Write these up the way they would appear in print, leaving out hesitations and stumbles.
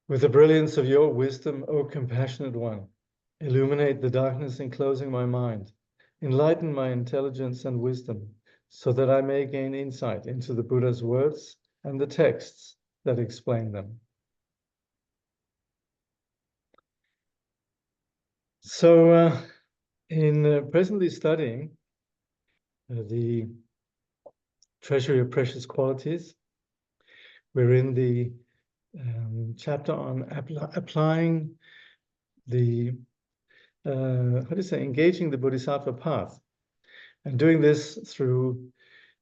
With the brilliance of your wisdom, O compassionate one, illuminate the darkness enclosing my mind, enlighten my intelligence and wisdom, so that I may gain insight into the Buddha's words and the texts that explain them. So, in presently studying the Treasury of Precious Qualities, we're in the chapter on applying the, engaging the Bodhisattva path, and doing this through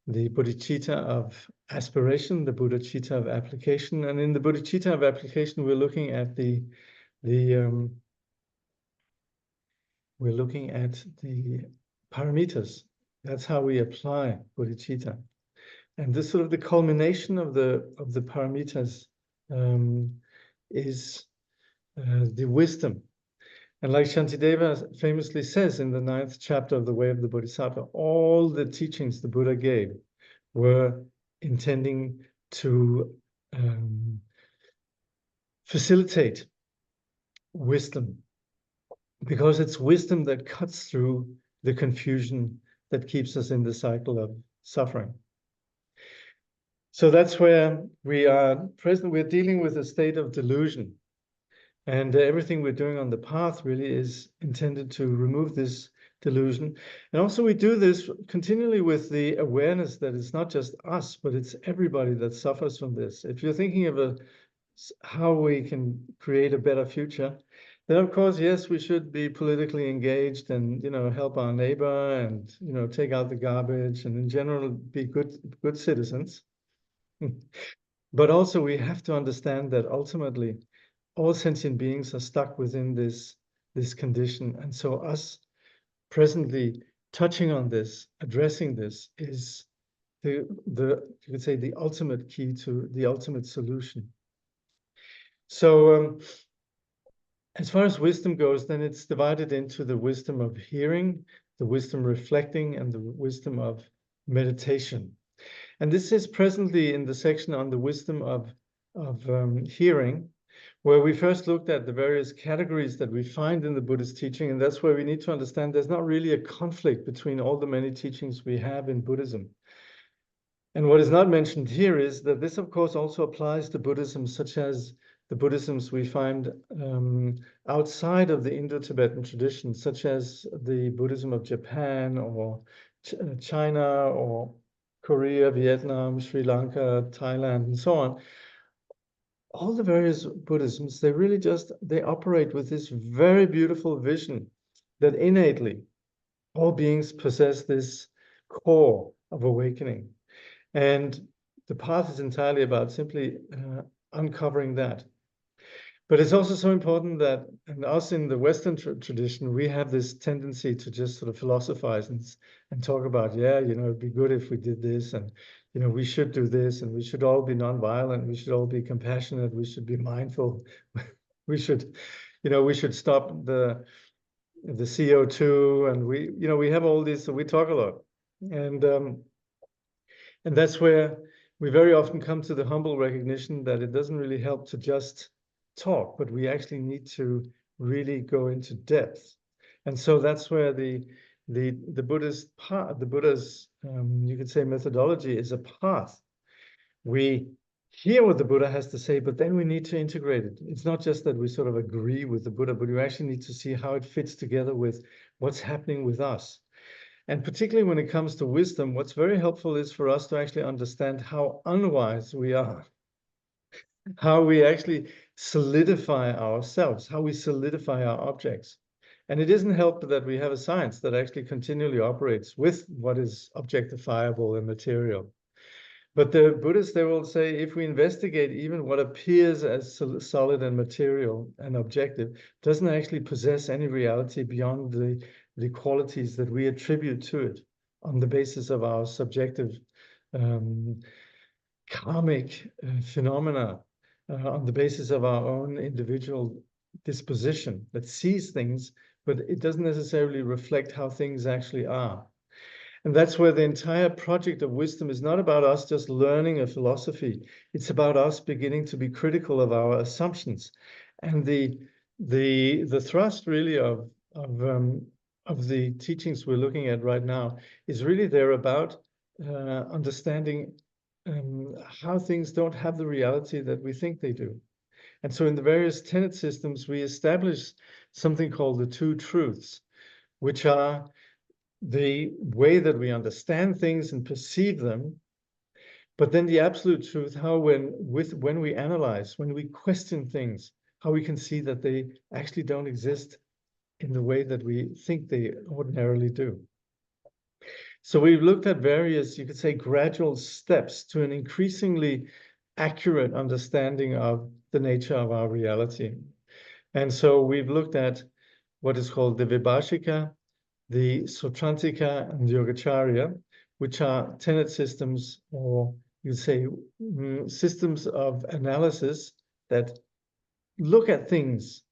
the bodhicitta of aspiration, the bodhicitta of application. And in the bodhicitta of application, we're looking at the paramitas. That's how we apply bodhicitta. And this sort of the culmination of the paramitas is the wisdom. And like Shantideva famously says in the 9th chapter of the Way of the Bodhisattva, all the teachings the Buddha gave were intending to facilitate wisdom, because it's wisdom that cuts through the confusion that keeps us in the cycle of suffering. So that's where we are present. We're dealing with a state of delusion. And everything we're doing on the path really is intended to remove this delusion. And also we do this continually with the awareness that it's not just us, but it's everybody that suffers from this. If you're thinking of how we can create a better future, then of course, yes, we should be politically engaged and, help our neighbor and, take out the garbage and in general be good citizens. But also we have to understand that ultimately all sentient beings are stuck within this condition. And so us presently touching on this, addressing this, is you could say the ultimate key to the ultimate solution. So as far as wisdom goes, then it's divided into the wisdom of hearing, the wisdom reflecting, and the wisdom of meditation. And this is presently in the section on the wisdom of hearing, where we first looked at the various categories that we find in the Buddhist teaching. And that's where we need to understand there's not really a conflict between all the many teachings we have in Buddhism. And what is not mentioned here is that this, of course, also applies to Buddhism, such as the Buddhisms we find outside of the Indo-Tibetan tradition, such as the Buddhism of Japan or China or Korea, Vietnam, Sri Lanka, Thailand, and so on. All the various Buddhisms, they operate with this very beautiful vision that innately all beings possess this core of awakening. And the path is entirely about simply uncovering that. But it's also so important that, and us in the Western tradition, we have this tendency to just sort of philosophize and talk about, it'd be good if we did this, and we should do this, and we should all be nonviolent, we should all be compassionate, we should be mindful, we should stop the CO2, and we have all this, so we talk a lot, and that's where we very often come to the humble recognition that it doesn't really help to just talk, but we actually need to really go into depth. And so that's where the Buddhist path, the Buddha's you could say methodology, is a path. We hear what the Buddha has to say, but then we need to integrate it. It's not just that we sort of agree with the Buddha, but we actually need to see how it fits together with what's happening with us. And particularly when it comes to wisdom, what's very helpful is for us to actually understand how unwise we are, how we actually solidify ourselves, how we solidify our objects. And it isn't helpful that we have a science that actually continually operates with what is objectifiable and material. But the Buddhists, they will say, if we investigate even what appears as solid and material and objective, doesn't actually possess any reality beyond the qualities that we attribute to it on the basis of our subjective karmic phenomena, on the basis of our own individual disposition that sees things, but it doesn't necessarily reflect how things actually are. And that's where the entire project of wisdom is not about us just learning a philosophy. It's about us beginning to be critical of our assumptions. And the thrust really of the teachings we're looking at right now is really there about understanding how things don't have the reality that we think they do. And so in the various tenet systems, we establish something called the two truths, which are the way that we understand things and perceive them, but then the absolute truth, how when we analyze, when we question things, how we can see that they actually don't exist in the way that we think they ordinarily do. So we've looked at various, you could say, gradual steps to an increasingly accurate understanding of the nature of our reality. And so we've looked at what is called the Vibhashika, the Sutrantika, and the Yogacarya, which are tenet systems, or you'd say systems of analysis that look at things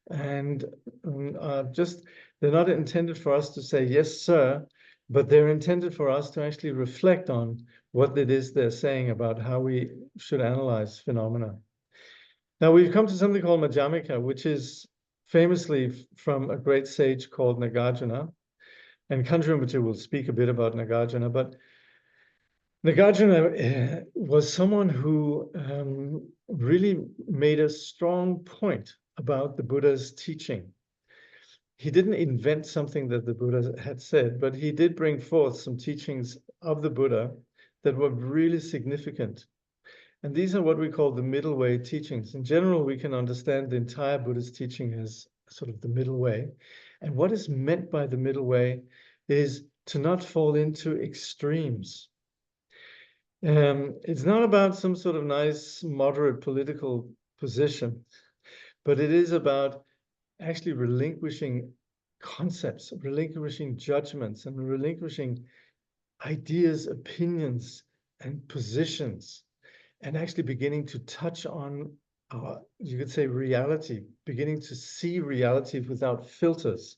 and they're not intended for us to say, yes, sir, but they're intended for us to actually reflect on what it is they're saying about how we should analyze phenomena. Now we've come to something called Madhyamika, which is famously from a great sage called Nagarjuna. And Kangyur Rinpoche will speak a bit about Nagarjuna, but Nagarjuna was someone who really made a strong point about the Buddha's teaching. He didn't invent something that the Buddha had said, but he did bring forth some teachings of the Buddha that were really significant. And these are what we call the middle way teachings. In general, we can understand the entire Buddhist teaching as sort of the middle way. And what is meant by the middle way is to not fall into extremes. It's not about some sort of nice, moderate political position, but it is about actually relinquishing concepts, relinquishing judgments, and relinquishing ideas, opinions, and positions, and actually beginning to touch on you could say, reality, beginning to see reality without filters.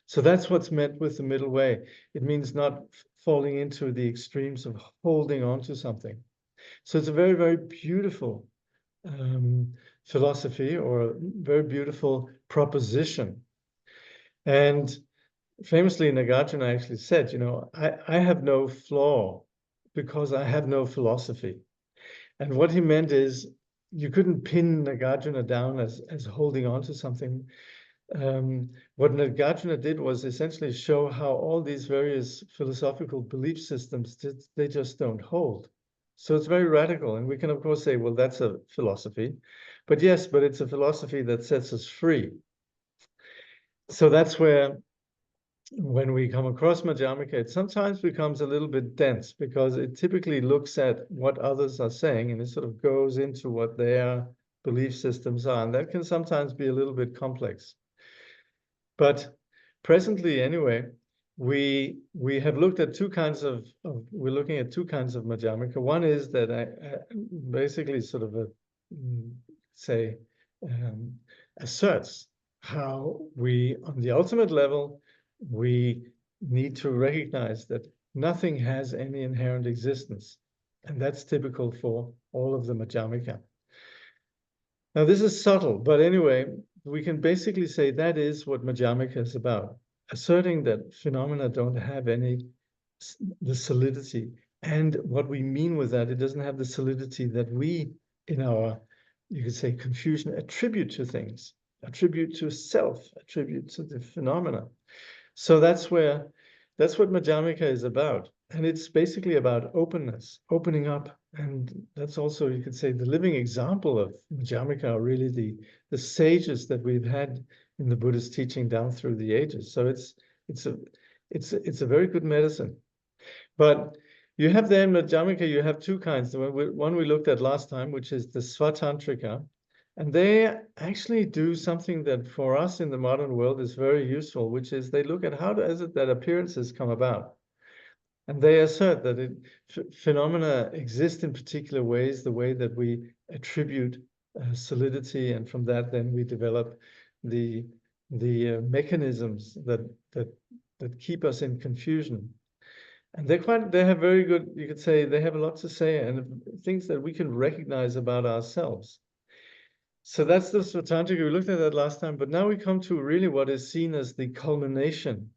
So that's what's meant with the middle way. It means not falling into the extremes of holding on to something. So it's a very, very beautiful philosophy, or a very beautiful proposition. And famously, Nagarjuna actually said, you know, I have no flaw because I have no philosophy. And what he meant is you couldn't pin Nagarjuna down as holding on to something. What Nagarjuna did was essentially show how all these various philosophical belief systems, they just don't hold. So it's very radical. And we can, of course, say, well, that's a philosophy. But yes, but it's a philosophy that sets us free. So that's where, when we come across Madhyamika, it sometimes becomes a little bit dense because it typically looks at what others are saying and it sort of goes into what their belief systems are. And that can sometimes be a little bit complex. But presently, anyway, we have looked at two kinds we're looking at two kinds of Madhyamika. One is that basically sort of asserts how we, on the ultimate level, we need to recognize that nothing has any inherent existence. And that's typical for all of the Madhyamika. Now, this is subtle, but anyway, we can basically say that is what Madhyamika is about, asserting that phenomena don't have the solidity. And what we mean with that, it doesn't have the solidity that we, in our, you could say, confusion, attribute to things, attribute to self, attribute to the phenomena. So that's what Madhyamika is about. And it's basically about openness, opening up. And that's also, you could say, the living example of Madhyamika are really the sages that we've had in the Buddhist teaching down through the ages. So it's a very good medicine. But you have there in Madhyamika, you have two kinds. One we looked at last time, which is the Svatantrika. And they actually do something that for us in the modern world is very useful, which is they look at how is it that appearances come about. And they assert that phenomena exist in particular ways, the way that we attribute solidity, and from that then we develop the mechanisms that keep us in confusion. And they have very good, you could say, they have a lot to say and things that we can recognize about ourselves. So that's the Svatantrika. We looked at that last time, but now we come to really what is seen as the culmination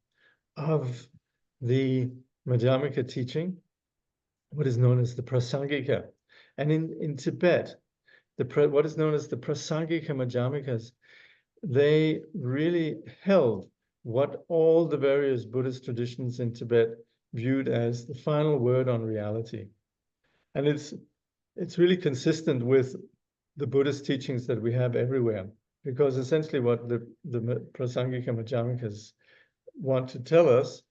of the Madhyamaka teaching, what is known as the Prasangika. And in Tibet, what is known as the Prasangika Madhyamikas, they really held what all the various Buddhist traditions in Tibet viewed as the final word on reality. And it's really consistent with the Buddhist teachings that we have everywhere, because essentially what the Prasangika Madhyamikas want to tell us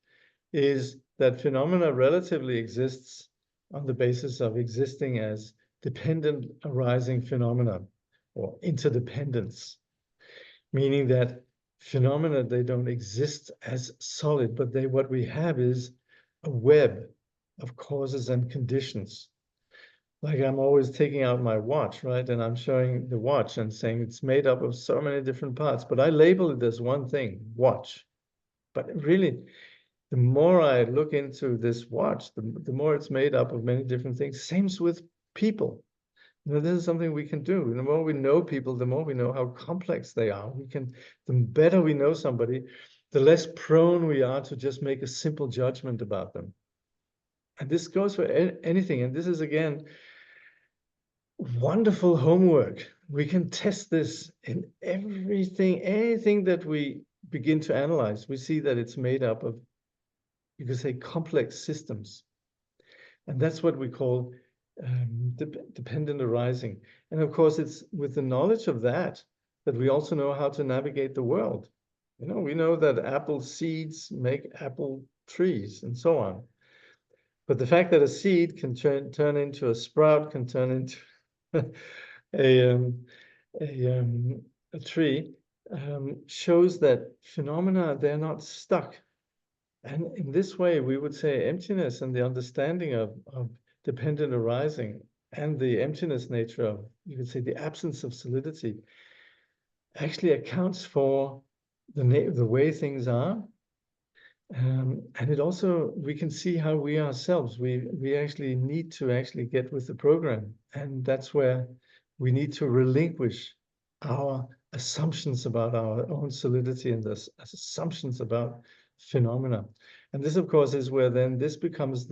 is that phenomena relatively exists on the basis of existing as dependent arising phenomena or interdependence, meaning that phenomena, they don't exist as solid, but what we have is a web of causes and conditions. Like I'm always taking out my watch, right? And I'm showing the watch and saying it's made up of so many different parts, but I label it as one thing, watch. But really, the more I look into this watch, the more it's made up of many different things. Same with people. This is something we can do. The more we know people, the more we know how complex they are. The better we know somebody, the less prone we are to just make a simple judgment about them. And this goes for anything. And this is, again, wonderful homework. We can test this in anything that we begin to analyze. We see that it's made up of, you could say, complex systems. And that's what we call dependent arising. And of course, it's with the knowledge of that we also know how to navigate the world. We know that apple seeds make apple trees and so on. But the fact that a seed can turn into a sprout, can turn into a tree, shows that phenomena, they're not stuck. And in this way, we would say emptiness and the understanding of dependent arising and the emptiness nature of, you could say, the absence of solidity actually accounts for the way things are. And it also, we can see how we ourselves, we actually need to actually get with the program. And that's where we need to relinquish our assumptions about our own solidity and the assumptions about phenomena. And this, of course, is where then this becomes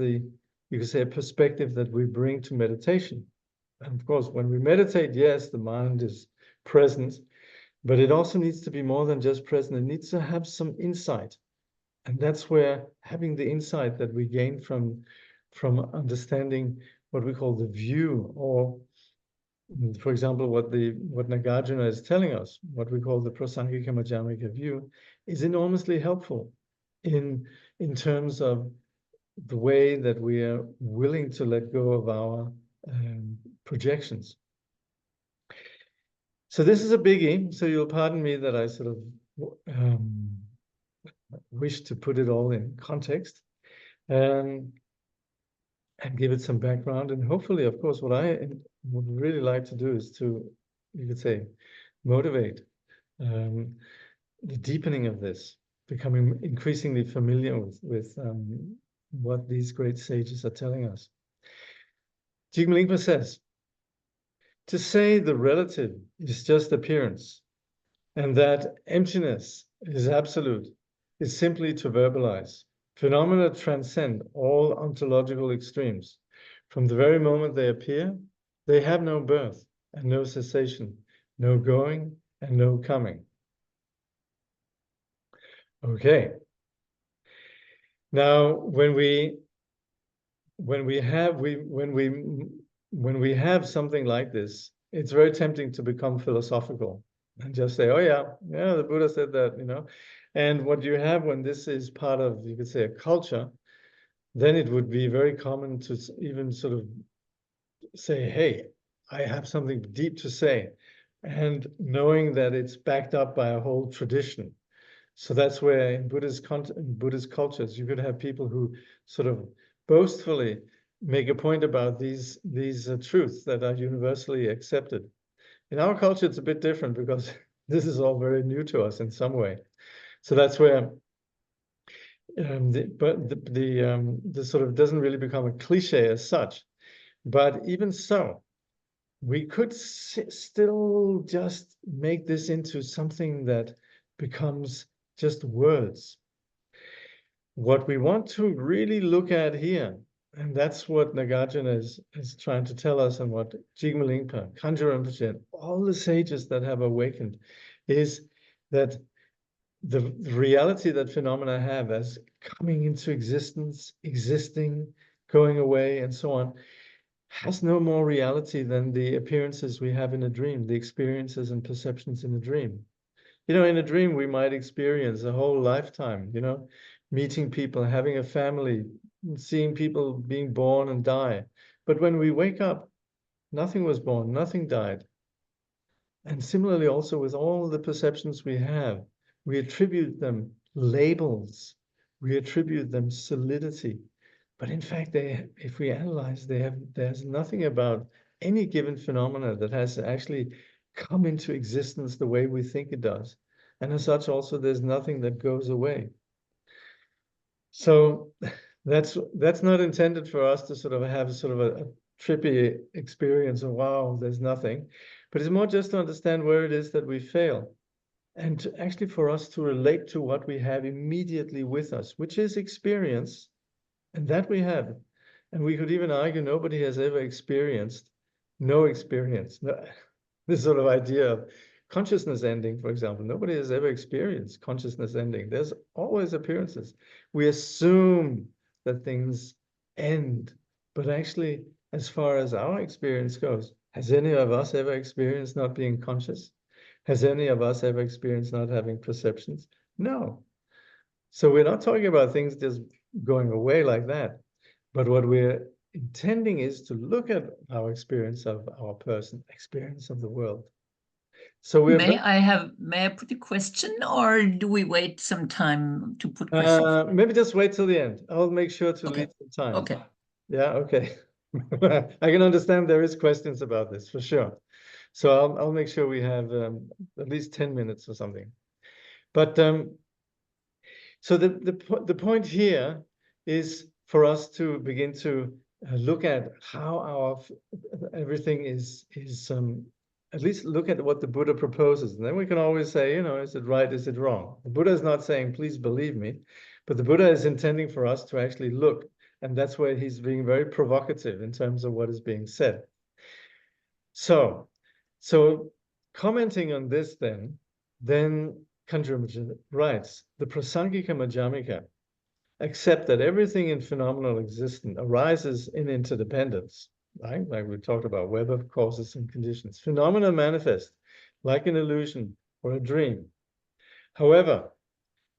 you could say, a perspective that we bring to meditation. And of course, when we meditate, yes, the mind is present, but it also needs to be more than just present. It needs to have some insight. And that's where having the insight that we gain from understanding what we call the view, or for example, what Nagarjuna is telling us, what we call the Prasangika Madhyamika view, is enormously helpful in terms of the way that we are willing to let go of our projections. So this is a biggie. So you'll pardon me that I sort of wish to put it all in context and give it some background. And hopefully, of course, what I would really like to do is to, you could say, motivate the deepening of this, becoming increasingly familiar with what these great sages are telling us. Jigme Lingpa says, to say the relative is just appearance and that emptiness is absolute is simply to verbalize. Phenomena transcend all ontological extremes. From the very moment they appear, they have no birth and no cessation, no going and no coming. Okay. Now, when we have something like this, it's very tempting to become philosophical and just say, oh yeah, the Buddha said that, And what you have when this is part of, you could say, a culture, then it would be very common to even sort of say, hey, I have something deep to say, and knowing that it's backed up by a whole tradition. So that's where in Buddhist cultures, you could have people who sort of boastfully make a point about these truths that are universally accepted. In our culture, it's a bit different because this is all very new to us in some way. So that's where the sort of doesn't really become a cliche as such. But even so, we could still just make this into something that becomes just words. What we want to really look at here, and that's what Nagarjuna is trying to tell us, and what Jigme Lingpa, Kangyur Rinpoche, and all the sages that have awakened, is that the reality that phenomena have as coming into existence, existing, going away, and so on, has no more reality than the appearances we have in a dream, the experiences and perceptions in a dream. In a dream, we might experience a whole lifetime, meeting people, having a family, seeing people being born and die. But when we wake up, nothing was born, nothing died. And similarly, also with all the perceptions we have, we attribute them labels, we attribute them solidity. But in fact, if we analyze, there's nothing about any given phenomena that has actually come into existence the way we think it does. And as such, also, there's nothing that goes away. So that's not intended for us to sort of have sort of a trippy experience of, wow, there's nothing. But it's more just to understand where it is that we fail. And actually for us to relate to what we have immediately with us, which is experience. And that we have. And we could even argue nobody has ever experienced no experience. This sort of idea of consciousness ending, for example, nobody has ever experienced consciousness ending. There's always appearances. We assume that things end, but actually, as far as our experience goes, has any of us ever experienced not being conscious? Has any of us ever experienced not having perceptions? No. So we're not talking about things just going away like that. But what we're intending is to look at our experience of our person, experience of the world. So we're May I put a question, or do we wait some time to put questions? Maybe just wait till the end. I'll make sure to leave some time. Okay. Yeah, okay. I can understand there is questions about this for sure. So I'll make sure we have at least 10 minutes or something. But so the point here is for us to begin to look at how our everything is at least look at what the Buddha proposes, and then we can always say, is it right, is it wrong? The Buddha is not saying, please believe me, but the Buddha is intending for us to actually look, and that's where he's being very provocative in terms of what is being said. So commenting on this, then Kangyur Rinpoche writes, the Prasangika Madhyamika accept that everything in phenomenal existence arises in interdependence, right? Like we talked about, web of causes and conditions. Phenomena manifest like an illusion or a dream. However,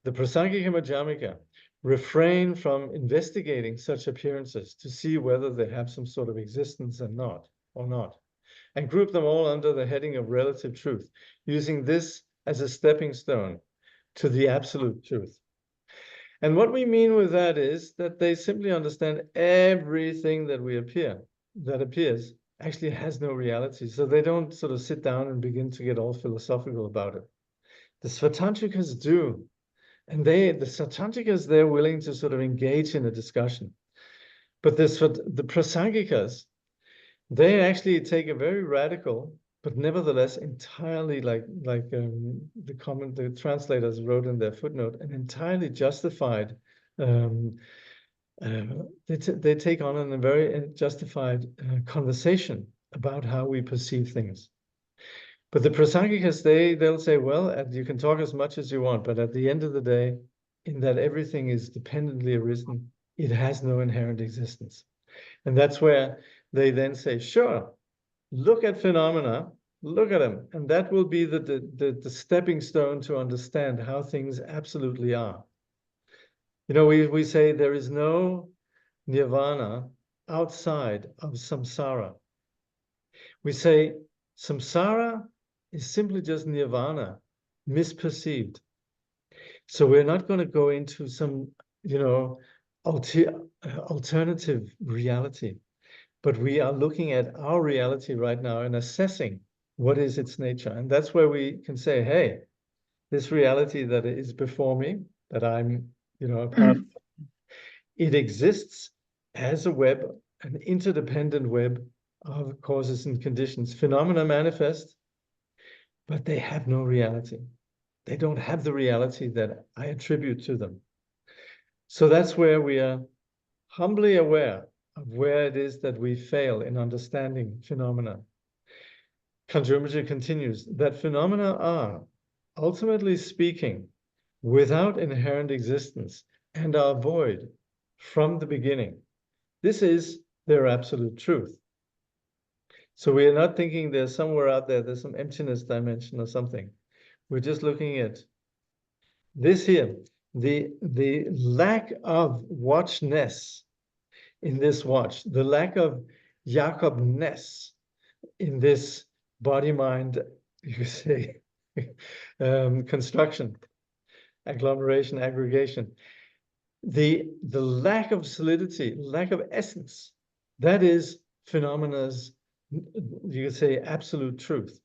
the Prasangika Madhyamika refrain from investigating such appearances to see whether they have some sort of existence or not, and group them all under the heading of relative truth, using this as a stepping stone to the absolute truth. And what we mean with that is that they simply understand everything that appears actually has no reality. So they don't sort of sit down and begin to get all philosophical about it. The Svatantrikas do. And the Svatantrikas, they're willing to sort of engage in a discussion. But the Prasangikas, they actually take a very radical, but nevertheless entirely the translators wrote in their footnote, an entirely justified. They take on a very justified conversation about how we perceive things. But the Prasangikas, they'll say, well, you can talk as much as you want, but at the end of the day, in that everything is dependently arisen, it has no inherent existence. And that's where they then say, sure, look at phenomena, look at them, and that will be the stepping stone to understand how things absolutely are. We say there is no nirvana outside of samsara. We say samsara is simply just nirvana, misperceived. So we're not going to go into some, alternative reality. But we are looking at our reality right now and assessing what is its nature. And that's where we can say, hey, this reality that is before me, that I'm you know, apart. It exists as a web, an interdependent web of causes and conditions. Phenomena manifest, but they have no reality. They don't have the reality that I attribute to them. So that's where we are humbly aware of where it is that we fail in understanding phenomena. Kangyur Rinpoche continues that phenomena are, ultimately speaking, without inherent existence and are void from the beginning. This is their absolute truth. So we are not thinking there's somewhere out there, there's some emptiness dimension or something. We're just looking at this here, the lack of watchness in this watch, the lack of Jakobness in this body-mind, you could say, construction, agglomeration, aggregation. The lack of solidity, lack of essence, that is phenomena's, you could say, absolute truth.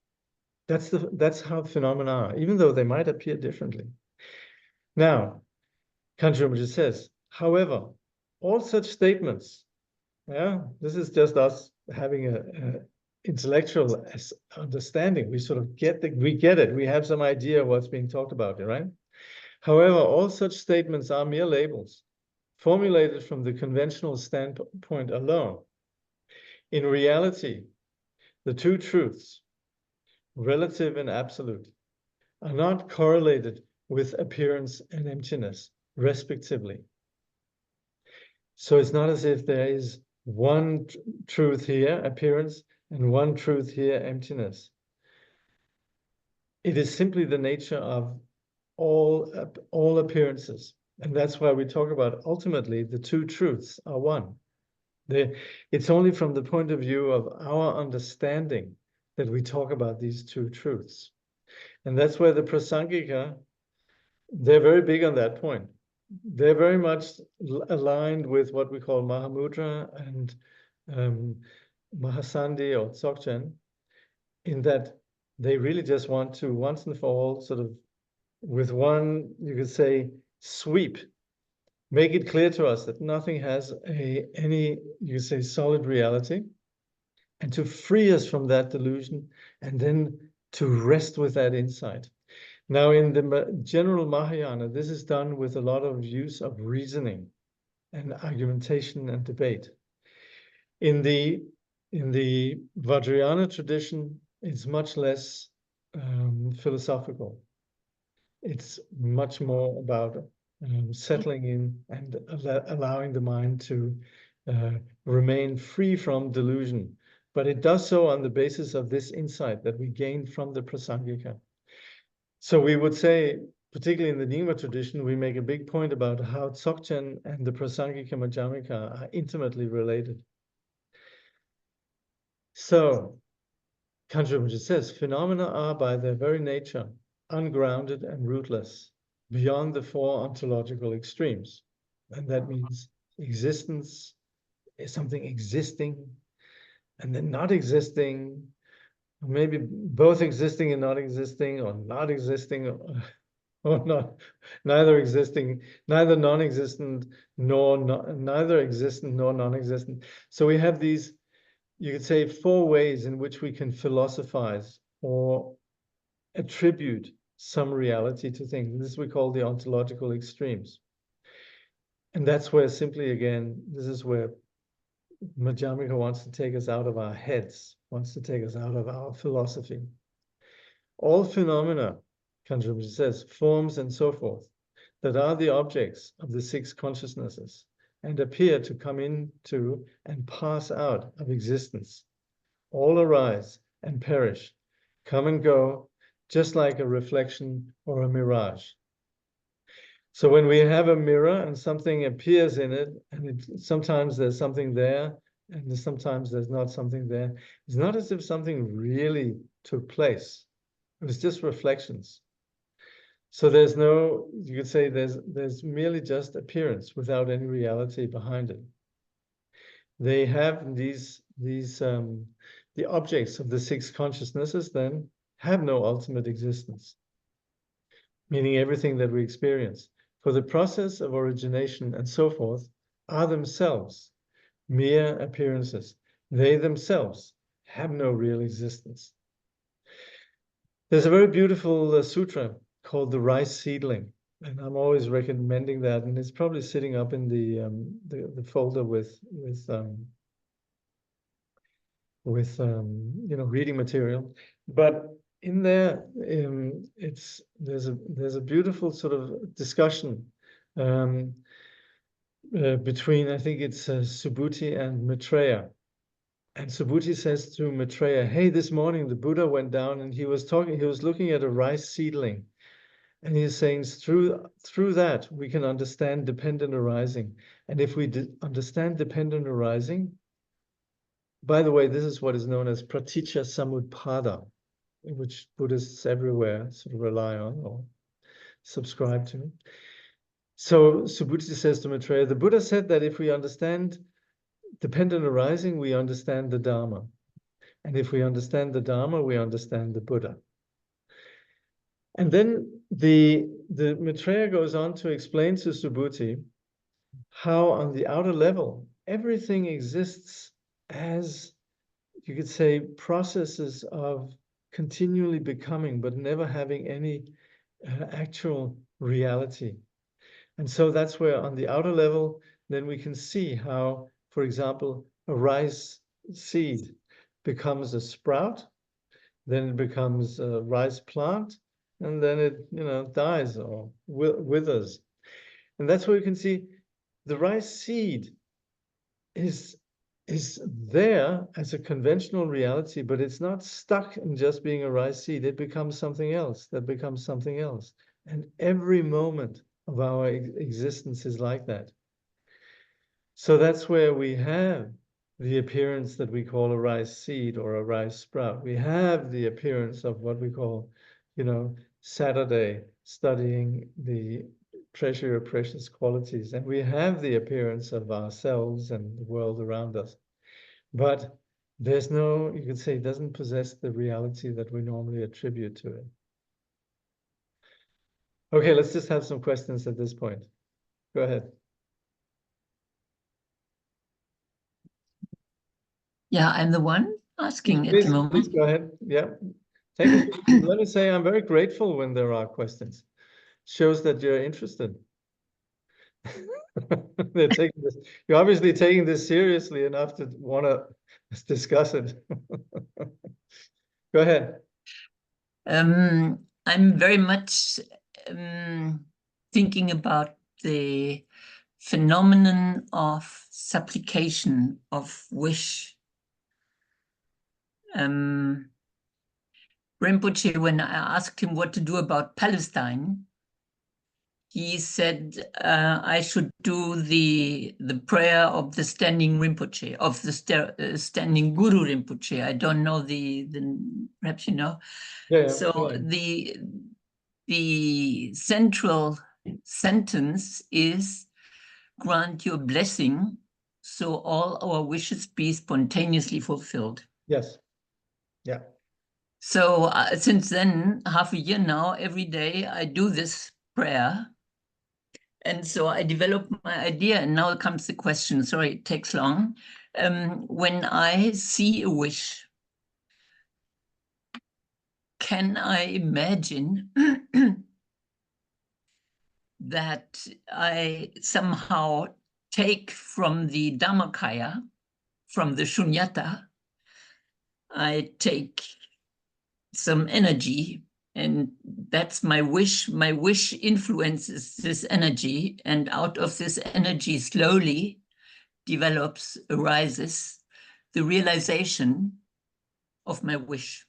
That's how phenomena are, even though they might appear differently. Now, Kangyur Rinpoche says, however, all such statements, yeah, this is just us having a intellectual understanding. We sort of get we get it. We have some idea of what's being talked about, right? However, all such statements are mere labels, formulated from the conventional standpoint alone. In reality, the two truths, relative and absolute, are not correlated with appearance and emptiness, respectively. So it's not as if there is one truth here, appearance, and one truth here, emptiness. It is simply the nature of all appearances. And that's why we talk about ultimately the two truths are one. It's only from the point of view of our understanding that we talk about these two truths. And that's where the Prasangika, they're very big on that point. They're very much aligned with what we call Mahamudra and Mahasandhi or Dzogchen, in that they really just want to, once and for all, sort of with one, you could say, sweep, make it clear to us that nothing has any, you could say, solid reality, and to free us from that delusion, and then to rest with that insight. Now, in the general Mahayana, this is done with a lot of use of reasoning and argumentation and debate. In the Vajrayana tradition, it's much less philosophical. It's much more about settling in and allowing the mind to remain free from delusion. But it does so on the basis of this insight that we gain from the Prasangika. So we would say, particularly in the Nyingma tradition, we make a big point about how Dzogchen and the Prasangika Madhyamika are intimately related. So, Kangyur Rinpoche says, phenomena are by their very nature ungrounded and rootless, beyond the four ontological extremes. And that means existence is something existing, and then not existing, maybe both existing and not existing, or not existing, or not, neither existing, neither non-existent, nor neither existent nor non-existent. So we have these, you could say, four ways in which we can philosophize or attribute some reality to things. This we call the ontological extremes. And that's where simply, again, this is where Madhyamika wants to take us out of our heads, wants to take us out of our philosophy. All phenomena, Kangyur Rinpoche says, forms and so forth, that are the objects of the six consciousnesses and appear to come into and pass out of existence, all arise and perish, come and go, just like a reflection or a mirage. So when we have a mirror and something appears in it, and sometimes there's something there, and sometimes there's not something there, it's not as if something really took place. It was just reflections. So there's no, you could say there's merely just appearance without any reality behind it. They have the objects of the six consciousnesses then have no ultimate existence, meaning everything that we experience, For the process of origination and so forth are themselves mere appearances. They themselves have no real existence. There's a very beautiful sutra called the rice seedling, and I'm always recommending that, and it's probably sitting up in the folder with reading material. But in there, there's a beautiful sort of discussion between, I think it's Subhuti and Maitreya. And Subhuti says to Maitreya, hey, this morning the Buddha went down and he was looking at a rice seedling. And he's saying through that, we can understand dependent arising. And if we understand dependent arising, by the way, this is what is known as praticca samutpada, which Buddhists everywhere sort of rely on or subscribe to. So Subhuti says to Maitreya, the Buddha said that if we understand dependent arising, we understand the Dharma. And if we understand the Dharma, we understand the Buddha. And then the Maitreya goes on to explain to Subhuti how on the outer level, everything exists as, you could say, processes of continually becoming, but never having any actual reality. And so that's where on the outer level, then we can see how, for example, a rice seed becomes a sprout, then it becomes a rice plant, and then it dies or withers. And that's where you can see the rice seed is there as a conventional reality, but it's not stuck in just being a rice seed. It becomes something else, that becomes something else. And every moment of our existence is like that. So that's where we have the appearance that we call a rice seed or a rice sprout. We have the appearance of what we call, Saturday, studying the Treasury of Precious Qualities. And we have the appearance of ourselves and the world around us. But there's no, you could say, it doesn't possess the reality that we normally attribute to it. Okay, let's just have some questions at this point. Go ahead. Yeah, I'm the one asking Please, at the moment. please go ahead. Yeah. Let me say I'm very grateful when there are questions. Shows that you're interested. You're obviously taking this seriously enough to want to discuss it. Go ahead. I'm very much thinking about the phenomenon of supplication, of wish. Rinpoche, when I asked him what to do about Palestine, he said I should do the prayer of the standing Rinpoche, of the standing Guru Rinpoche. I don't know the perhaps you know. Yeah, so yeah. the central sentence is, grant your blessing so all our wishes be spontaneously fulfilled. Yes. Yeah. So since then, half a year now, every day I do this prayer. And so I developed my idea, and now comes the question. Sorry, it takes long. When I see a wish, can I imagine that I somehow take from the Dhammakaya, from the Shunyata, I take some energy, and that's my wish. My wish influences this energy, and out of this energy slowly develops, arises the realization of my wish.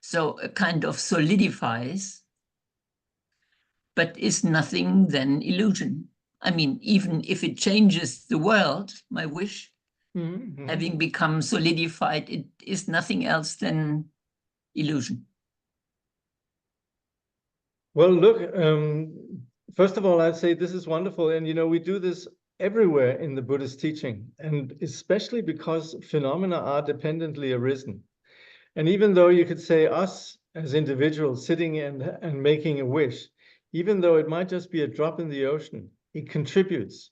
So it kind of solidifies, but is nothing than illusion. I mean, even if it changes the world, my wish, having become solidified, it is nothing else than illusion. Well, look, first of all, I'd say this is wonderful. And, we do this everywhere in the Buddhist teaching, and especially because phenomena are dependently arisen. And even though you could say us as individuals sitting and making a wish, even though it might just be a drop in the ocean, it contributes.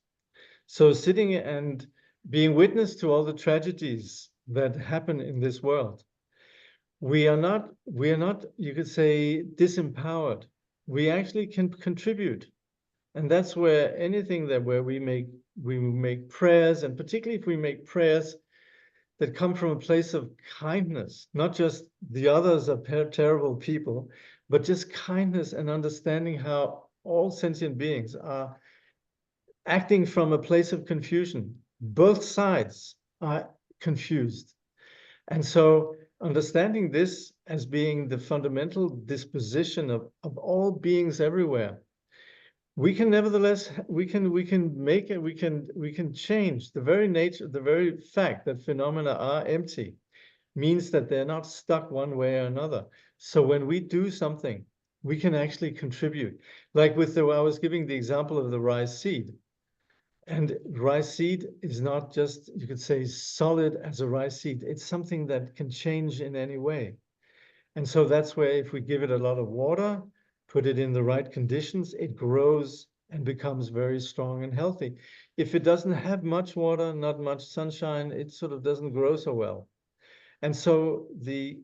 So sitting and being witness to all the tragedies that happen in this world, we are not, you could say, disempowered. We actually can contribute. And that's where anything that where we make prayers, and particularly if we make prayers that come from a place of kindness, not just the others are terrible people, but just kindness and understanding how all sentient beings are acting from a place of confusion. Both sides are confused. And so understanding this as being the fundamental disposition of all beings everywhere, we can nevertheless, we can make it, we can change the very nature, the very fact that phenomena are empty means that they're not stuck one way or another. So when we do something, we can actually contribute. Like with I was giving the example of the rice seed. And rice seed is not just, you could say, solid as a rice seed. It's something that can change in any way. And so that's where if we give it a lot of water, put it in the right conditions, it grows and becomes very strong and healthy. If it doesn't have much water, not much sunshine, it sort of doesn't grow so well. And so the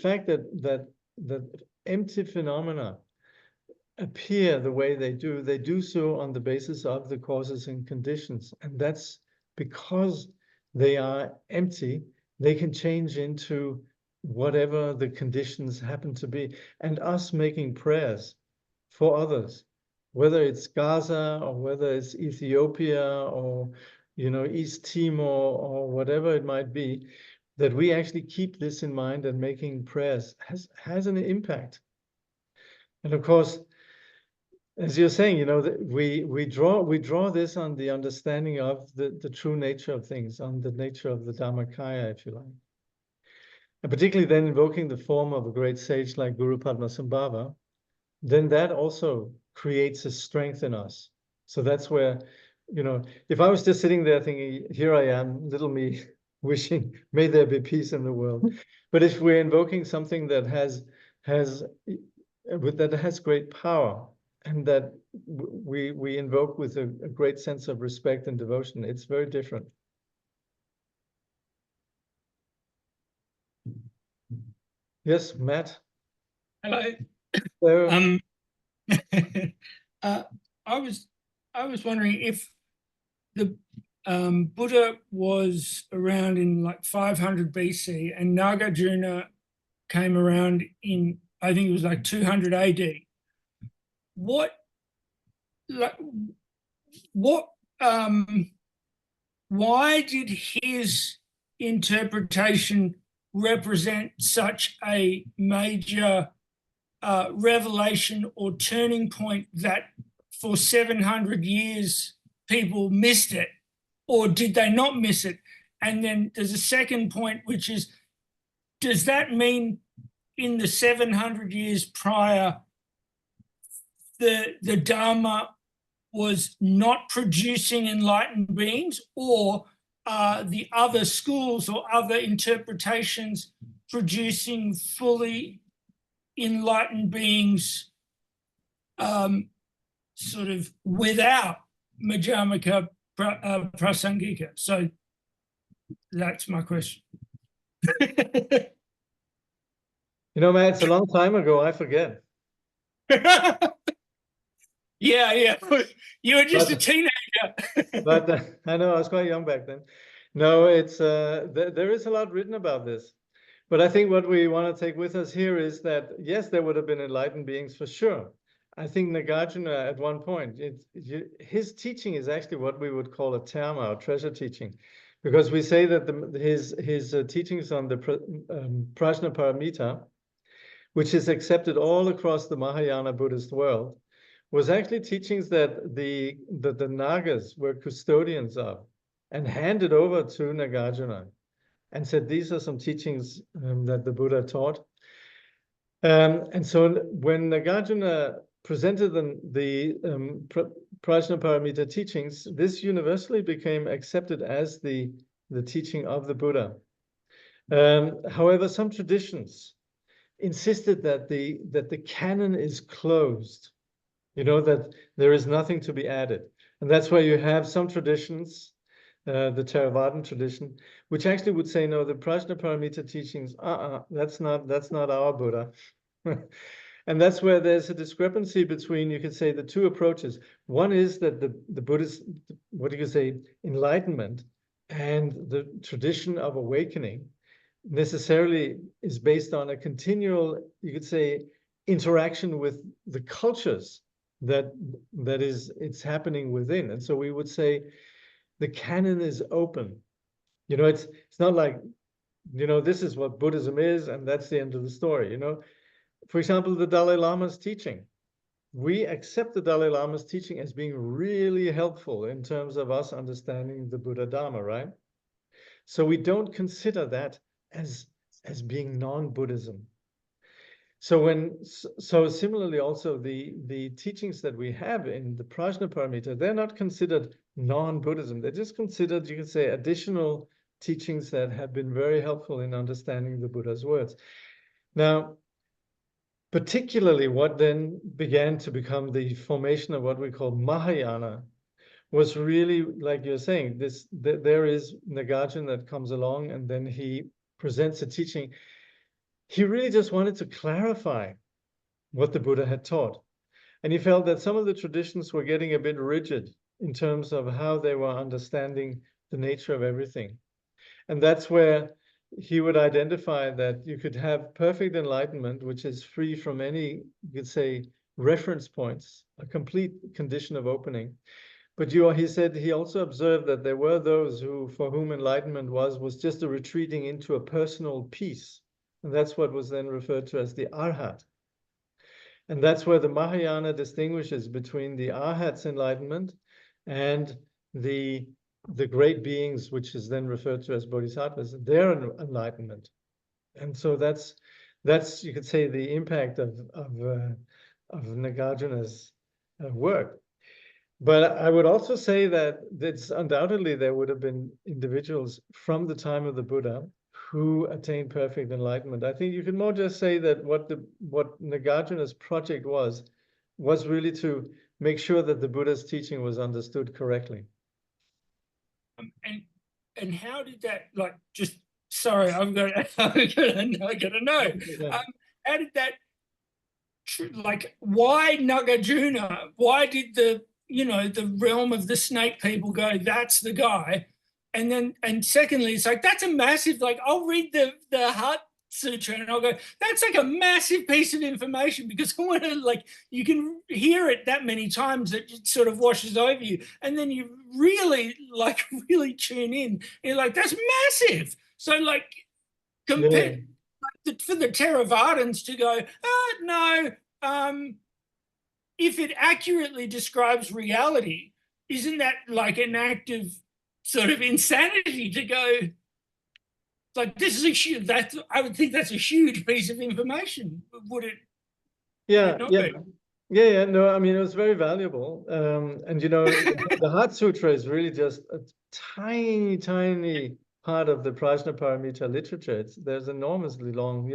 fact that empty phenomena appear the way they do so on the basis of the causes and conditions. And that's because they are empty, they can change into whatever the conditions happen to be. And us making prayers for others, whether it's Gaza or whether it's Ethiopia or, you know, East Timor or whatever it might be, that we actually keep this in mind and making prayers has an impact. And of course, as you're saying, you know, we draw this on the understanding of the true nature of things, on the nature of the Dharmakaya, if you like. And particularly then invoking the form of a great sage like Guru Padmasambhava, then that also creates a strength in us. So that's where, you know, if I was just sitting there thinking, here I am, little me, wishing, may there be peace in the world. But if we're invoking something that has great power, and that we invoke with a great sense of respect and devotion, it's very different. Yes, Matt. Hello. So, I was wondering if the Buddha was around in like 500 BC and Nagarjuna came around in, I think it was like 200 AD. Why did his interpretation represent such a major revelation or turning point that for 700 years people missed it, or did they not miss it? And then there's a second point, which is, does that mean in the 700 years prior, the Dharma was not producing enlightened beings, or the other schools or other interpretations producing fully enlightened beings sort of without Madhyamaka Prasangika? So that's my question. you know, man, it's a long time ago, I forget. Yeah. You were just a teenager. But I know I was quite young back then. No, it's there is a lot written about this. But I think what we want to take with us here is that, yes, there would have been enlightened beings for sure. I think Nagarjuna at one point, his teaching is actually what we would call a terma, or treasure teaching, because we say that his teachings on the Prajnaparamita, which is accepted all across the Mahayana Buddhist world, was actually teachings that the Nagas were custodians of and handed over to Nagarjuna and said, these are some teachings that the Buddha taught. And so when Nagarjuna presented the Prajnaparamita teachings, this universally became accepted as the teaching of the Buddha. However, some traditions insisted that the canon is closed, You know, that there is nothing to be added. And that's why you have some traditions, the Theravadan tradition, which actually would say, no, the Prajnaparamita teachings, that's not our Buddha. And that's where there's a discrepancy between, you could say, the two approaches. One is that the Buddhist, what you could say, enlightenment and the tradition of awakening necessarily is based on a continual, you could say, interaction with the cultures it's happening within. And so we would say the canon is open. You know, it's not like, you know, this is what Buddhism is, and that's the end of the story. You know, for example, the Dalai Lama's teaching. We accept the Dalai Lama's teaching as being really helpful in terms of us understanding the Buddha Dharma, right? So we don't consider that as being non-Buddhism. So similarly also the teachings that we have in the Prajnaparamita, they're not considered non-Buddhism. They're just considered, you could say, additional teachings that have been very helpful in understanding the Buddha's words. Now, particularly what then began to become the formation of what we call Mahayana was really, like you're saying, there is Nagarjuna that comes along and then he presents a teaching. He really just wanted to clarify what the Buddha had taught. And he felt that some of the traditions were getting a bit rigid in terms of how they were understanding the nature of everything. And that's where he would identify that you could have perfect enlightenment, which is free from any, you could say, reference points, a complete condition of opening. But he said he also observed that there were those for whom enlightenment was just a retreating into a personal peace. And that's what was then referred to as the Arhat. And that's where the Mahayana distinguishes between the Arhat's enlightenment and the great beings, which is then referred to as bodhisattvas, their enlightenment. And so that's you could say the impact of Nagarjuna's work. But I would also say that it's undoubtedly there would have been individuals from the time of the Buddha who attained perfect enlightenment. I think you can more just say that what Nagarjuna's project was really to make sure that the Buddha's teaching was understood correctly. And how did that, like, just sorry, I've got to know. Yeah. How did that, like, why Nagarjuna? Why did the realm of the snake people go, that's the guy? And secondly, it's like, that's a massive, like, I'll read the Heart Sutra and I'll go, that's like a massive piece of information, because I want to, like, you can hear it that many times that it sort of washes over you. And then you really tune in. And you're like, that's massive. So, like, compared for the Theravadins to go, no, if it accurately describes reality, isn't that like an act of sort of insanity to go, like, this is a huge, I would think that's a huge piece of information, would it? Yeah, not yeah. be? Yeah, no, I mean, it was very valuable. And, you know, the Heart Sutra is really just a tiny, tiny part of the Prajnaparamita literature. There's enormously long,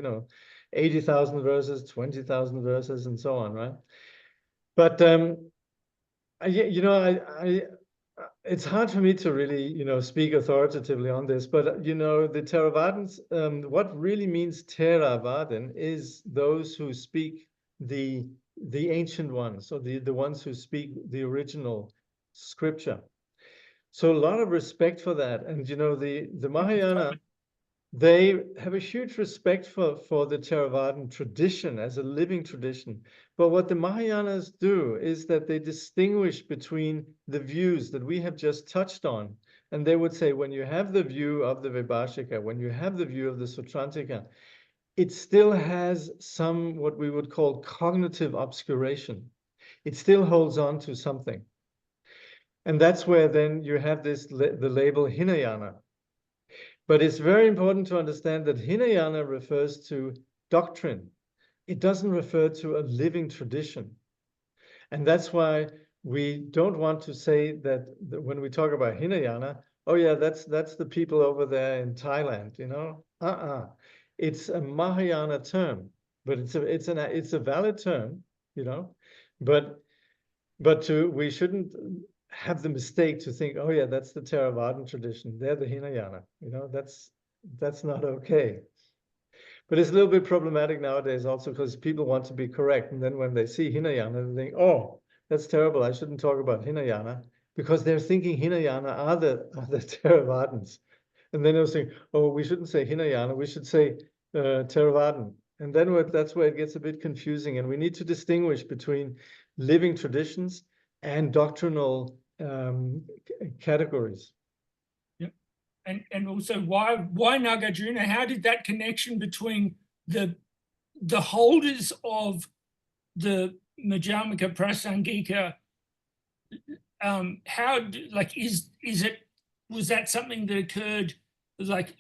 80,000 verses, 20,000 verses, and so on, right? But, it's hard for me to really, speak authoritatively on this, but, the Theravadins, what really means Theravadin is those who speak the ancient ones, so the ones who speak the original scripture. So a lot of respect for that. And, the Mahayana, they have a huge respect for the Theravada tradition as a living tradition. But what the Mahayanas do is that they distinguish between the views that we have just touched on. And they would say, when you have the view of the Vibhashika, when you have the view of the Sutrantika, it still has some, what we would call cognitive obscuration. It still holds on to something. And that's where then you have the label Hinayana. But it's very important to understand that Hinayana refers to doctrine. It doesn't refer to a living tradition. And that's why we don't want to say that when we talk about Hinayana, oh yeah, that's the people over there in Thailand, It's a Mahayana term, but it's a valid term, but But we shouldn't have the mistake to think, oh yeah, that's the Theravadan tradition. They're the Hinayana. You know, that's not okay. But it's a little bit problematic nowadays also because people want to be correct. And then when they see Hinayana, they think, oh, that's terrible. I shouldn't talk about Hinayana, because they're thinking Hinayana are the Theravadins. And then they're saying, oh, we shouldn't say Hinayana, we should say Theravadan. And then that's where it gets a bit confusing. And we need to distinguish between living traditions and doctrinal categories. And also, why Nagarjuna? How did that connection between the holders of the Madhyamaka Prasangika, was that something that occurred, like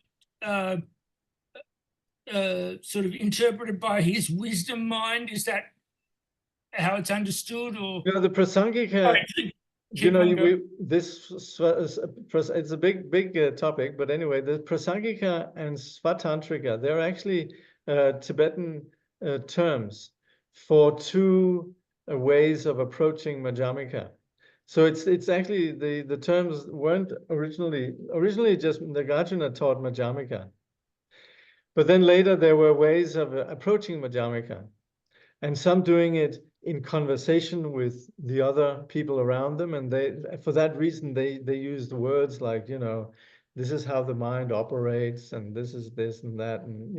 sort of interpreted by his wisdom mind? Is that how it's understood? Or the Prasangika, it's a big topic, but anyway, the Prasangika and Svatantrika, they're actually Tibetan terms for two ways of approaching Madhyamaka. So it's actually the terms weren't originally just Nagarjuna taught Madhyamaka, but then later there were ways of approaching Madhyamaka, and some doing it in conversation with the other people around them, and for that reason they used words like, this is how the mind operates, and this is this and that, and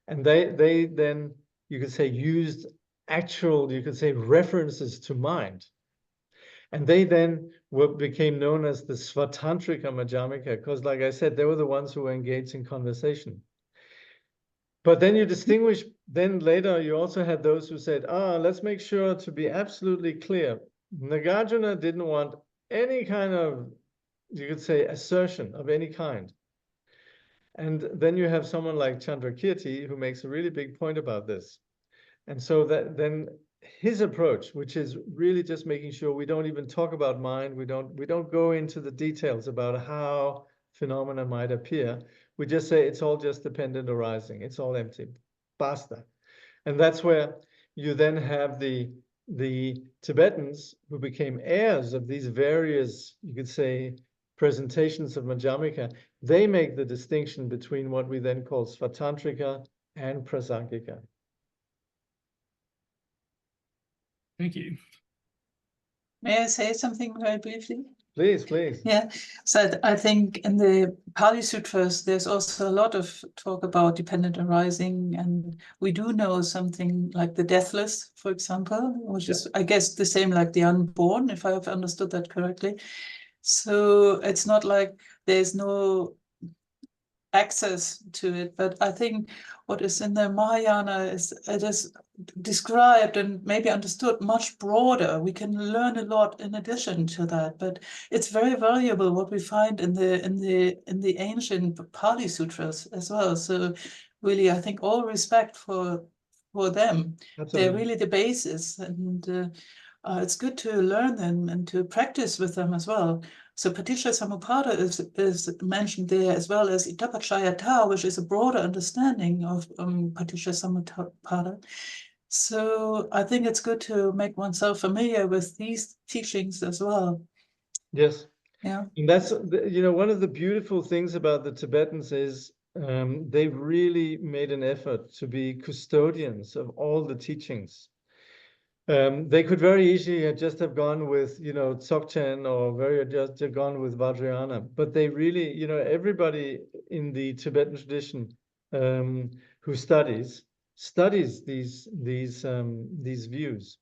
and they then, you could say, used references to mind, and they then became known as the Svatantrika Madhyamaka, because, like I said, they were the ones who were engaged in conversation. But then you distinguish, then later you also had those who said, let's make sure to be absolutely clear. Nagarjuna didn't want any kind of, you could say, assertion of any kind. And then you have someone like Chandrakirti who makes a really big point about this. And so that then his approach, which is really just making sure we don't even talk about mind, we don't go into the details about how phenomena might appear. We just say it's all just dependent arising. It's all empty. Basta. And that's where you then have the Tibetans who became heirs of these various, you could say, presentations of Madhyamaka. They make the distinction between what we then call Svatantrika and Prasangika. Thank you. May I say something very briefly? Please, please. Yeah, so I think in the Pali Sutras, there's also a lot of talk about dependent arising, and we do know something like the deathless, for example, which is, I guess, the same like the unborn, if I have understood that correctly. So it's not like there's no access to it, but I think what is in the Mahayana is described and maybe understood much broader. We can learn a lot in addition to that, but it's very valuable what we find in the ancient Pali Sutras as well. So really, I think all respect for them. Absolutely. They're really the basis, and it's good to learn them and to practice with them as well. So Paticca Samuppada is mentioned there, as well as Itapachayata, which is a broader understanding of Paticca Samuppada. So I think it's good to make oneself familiar with these teachings as well. Yes. Yeah. And that's, one of the beautiful things about the Tibetans is they really made an effort to be custodians of all the teachings. They could very easily just have gone with, Dzogchen, or just gone with Vajrayana. But they really, everybody in the Tibetan tradition who studies these views.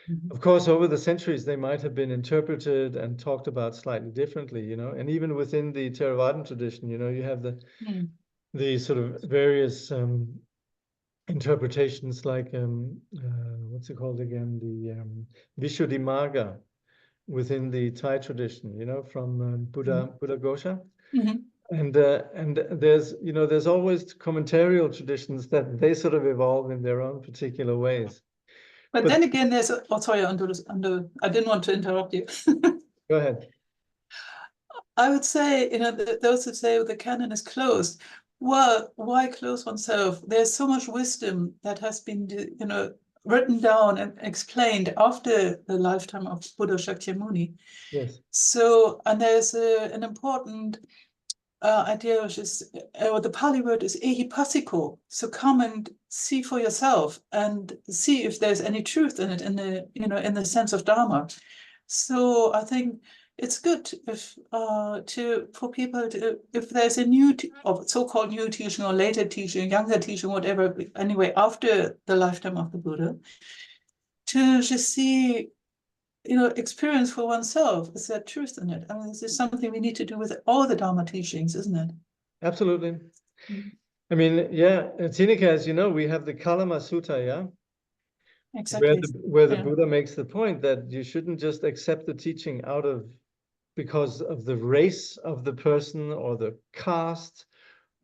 Mm-hmm. Of course, over the centuries, they might have been interpreted and talked about slightly differently, and even within the Theravadan tradition, you have the sort of various interpretations, like what's it called again, the Vishuddhimagga within the Thai tradition, from Buddha Ghosha. Mm-hmm. And there's always commentarial traditions that they sort of evolve in their own particular ways. But then again, there's sorry, I didn't want to interrupt you. Go ahead. I would say, those who say the canon is closed. Well, why close oneself? There's so much wisdom that has been, written down and explained after the lifetime of Buddha Shakyamuni. Yes. So, and there's an important idea, which is, the Pali word is ehipassiko. So come and see for yourself and see if there's any truth in it, in the, you know, in the sense of Dharma. So I think it's good if for people to, if there's a new or so-called new teaching or later teaching, younger teaching, whatever, anyway, after the lifetime of the Buddha, to just see, you know, experience for oneself. Is there truth in it? I mean, this is something we need to do with all the Dharma teachings, isn't it? Absolutely. I mean, yeah, Tinika, as you know, we have the Kalama Sutta, yeah? Exactly. Where the Buddha makes the point that you shouldn't just accept the teaching because of the race of the person or the caste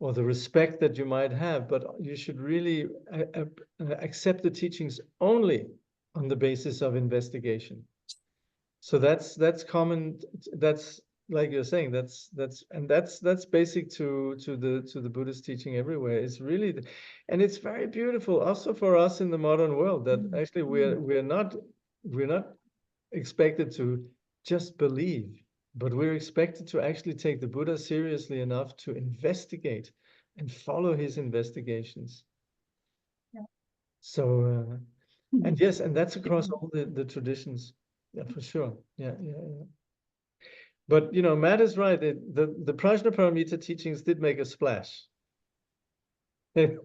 or the respect that you might have, but you should really accept the teachings only on the basis of investigation. So that's common. That's, like you're saying, that's basic to the Buddhist teaching everywhere. It's really, and it's very beautiful also for us in the modern world that actually we're not expected to just believe, but we're expected to actually take the Buddha seriously enough to investigate and follow his investigations. Yeah. So and yes, and that's across all the traditions. Yeah, for sure. Yeah. But you know, Matt is right. The Prajnaparamita teachings did make a splash. There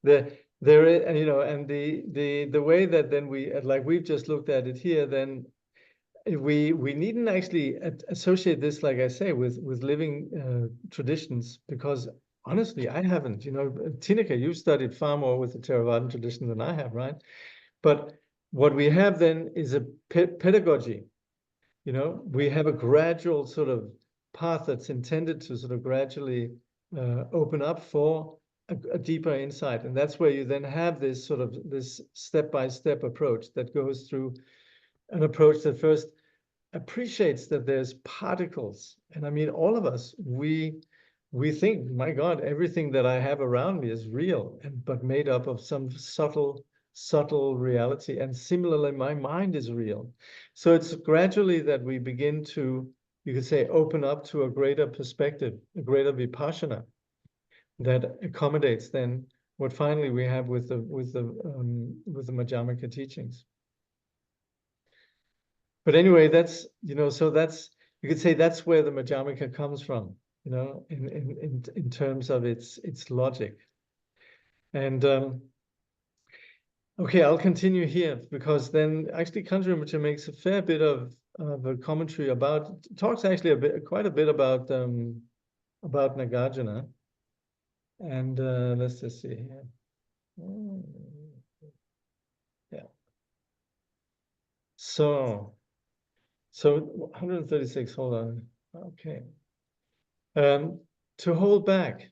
is, and you know, and the way that then we've just looked at it here, then we needn't actually associate this, like I say, with living traditions, because honestly, I haven't. You know, Tinika, you've studied far more with the Theravadan tradition than I have, right? But what we have then is a pedagogy. You know, we have a gradual sort of path that's intended to sort of gradually open up for a deeper insight. And that's where you then have this sort of this step-by-step approach that goes through an approach that first appreciates that there's particles. And I mean, all of us, we think, my God, everything that I have around me is real, but made up of some subtle reality. And similarly, my mind is real. So it's gradually that we begin to, you could say, open up to a greater perspective, a greater vipassana that accommodates then what finally we have with the Madhyamaka teachings. But anyway, that's, you know, so that's, you could say that's where the Madhyamaka comes from, you know, in terms of its logic. And okay, I'll continue here, because then actually Kangyur Rinpoche makes a fair bit of a commentary talks actually quite a bit about Nagarjuna. And let's just see here. Yeah. So 136, hold on. Okay. To hold back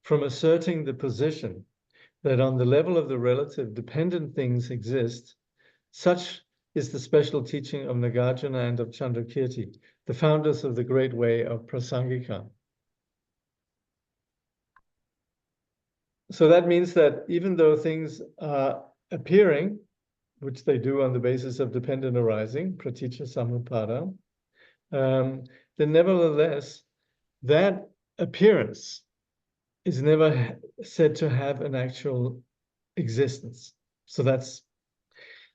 from asserting the position that on the level of the relative dependent things exist, such is the special teaching of Nagarjuna and of Chandrakirti, the founders of the great way of Prasangika. So that means that even though things are appearing, which they do on the basis of dependent arising, praticca samuppada, then nevertheless, that appearance is never said to have an actual existence. So that's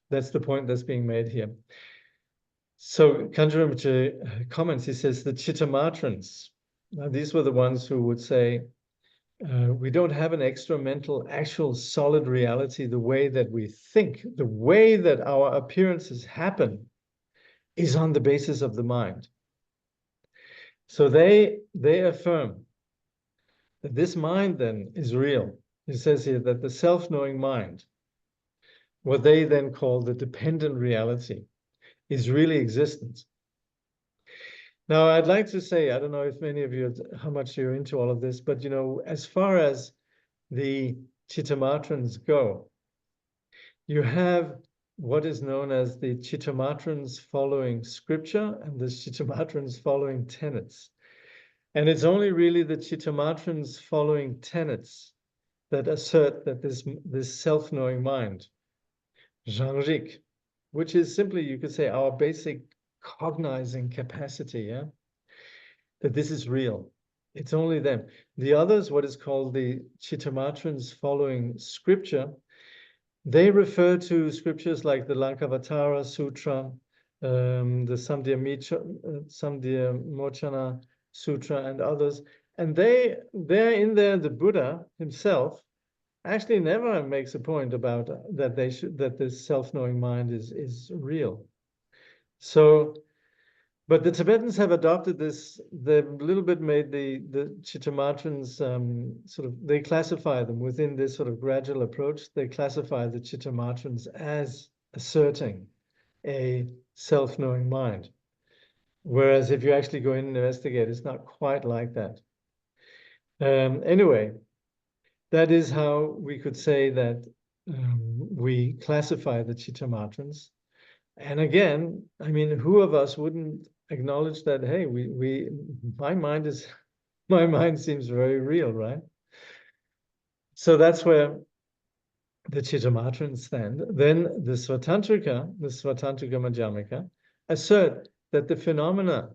the point that's being made here. So Kangyur Rinpoche comments, he says, the Chittamatrans, now these were the ones who would say, we don't have an extra mental, actual solid reality the way that we think. The way that our appearances happen is on the basis of the mind. So they affirm that this mind then is real. It says here that the self-knowing mind, what they then call the dependent reality, is really existent. Now, I'd like to say, I don't know if many of you, how much you're into all of this, but you know, as far as the Chittamatrans go, you have what is known as the Chittamatrans following scripture and the Chittamatrans following tenets. And it's only really the Chittamatrans following tenets that assert that this self-knowing mind Zhangrik, which is simply, you could say, our basic cognizing capacity, yeah? That this is real. It's only them. The others, what is called the Chittamatrans following scripture, they refer to scriptures like the Lankavatara Sutra, the Samdhya Mochana Sutra, and others. And they're in there, the Buddha himself actually never makes a point about that this self-knowing mind is real. So, but the Tibetans have adopted this. They've a little bit made the Chittamatrans sort of, they classify them within this sort of gradual approach. They classify the Chittamatrans as asserting a self-knowing mind. Whereas if you actually go in and investigate, it's not quite like that. Anyway, that is how we could say that we classify the Chittamatrans. And again, I mean, who of us wouldn't acknowledge that, hey, my mind seems very real, right? So that's where the Chittamatrans stand. Then the Svatantrika Madhyamika, assert that the phenomena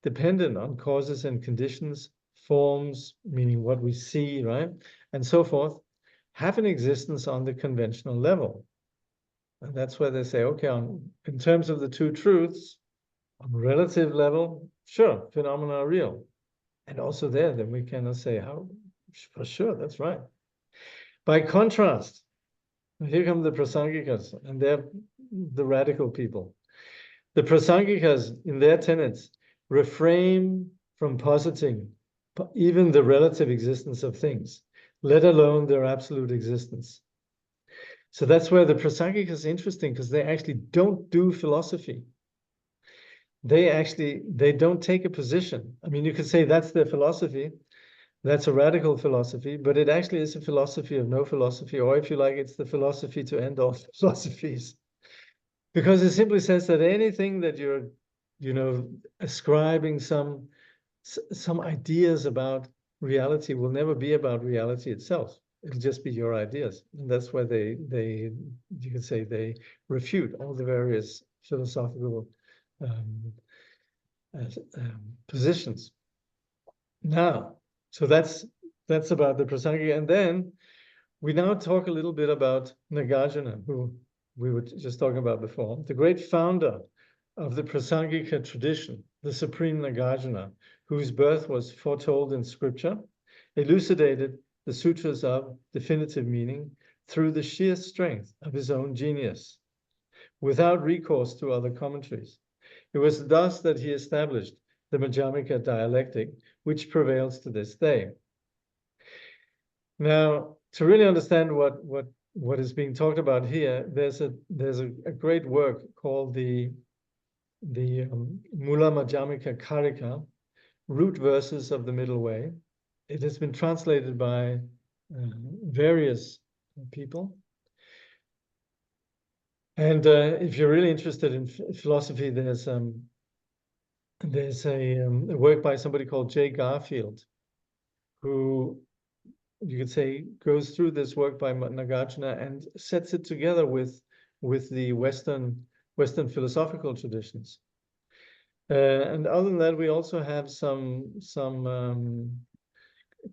dependent on causes and conditions, forms, meaning what we see, right, and so forth, have an existence on the conventional level. And that's where they say, okay, in terms of the two truths, on relative level, sure, phenomena are real. And also there, then we cannot say how, for sure, that's right. By contrast, here come the Prasangikas, and they're the radical people. The Prasangikas, in their tenets, refrain from positing even the relative existence of things, let alone their absolute existence. So that's where the Prasangikas is interesting, because they actually don't do philosophy. They don't take a position. I mean, you could say that's their philosophy. That's a radical philosophy, but it actually is a philosophy of no philosophy, or if you like, it's the philosophy to end all philosophies. Because it simply says that anything that you're, ascribing some ideas about reality will never be about reality itself. It'll just be your ideas. And that's why you could say they refute all the various philosophical positions. Now, so that's about the Prasangika. And then we now talk a little bit about Nagarjuna, who we were just talking about before, the great founder of the Prasangika tradition, the supreme Nagarjuna, whose birth was foretold in scripture, elucidated the sutras of definitive meaning through the sheer strength of his own genius, without recourse to other commentaries. It was thus that he established the Madhyamika dialectic, which prevails to this day. Now, to really understand what is being talked about here, there's a great work called the Mula Madhyamika Karika, Root Verses of the Middle Way. It has been translated by various people. And if you're really interested in philosophy, there's a work by somebody called J. Garfield, who you could say goes through this work by Nagarjuna and sets it together with the Western philosophical traditions. And other than that, we also have some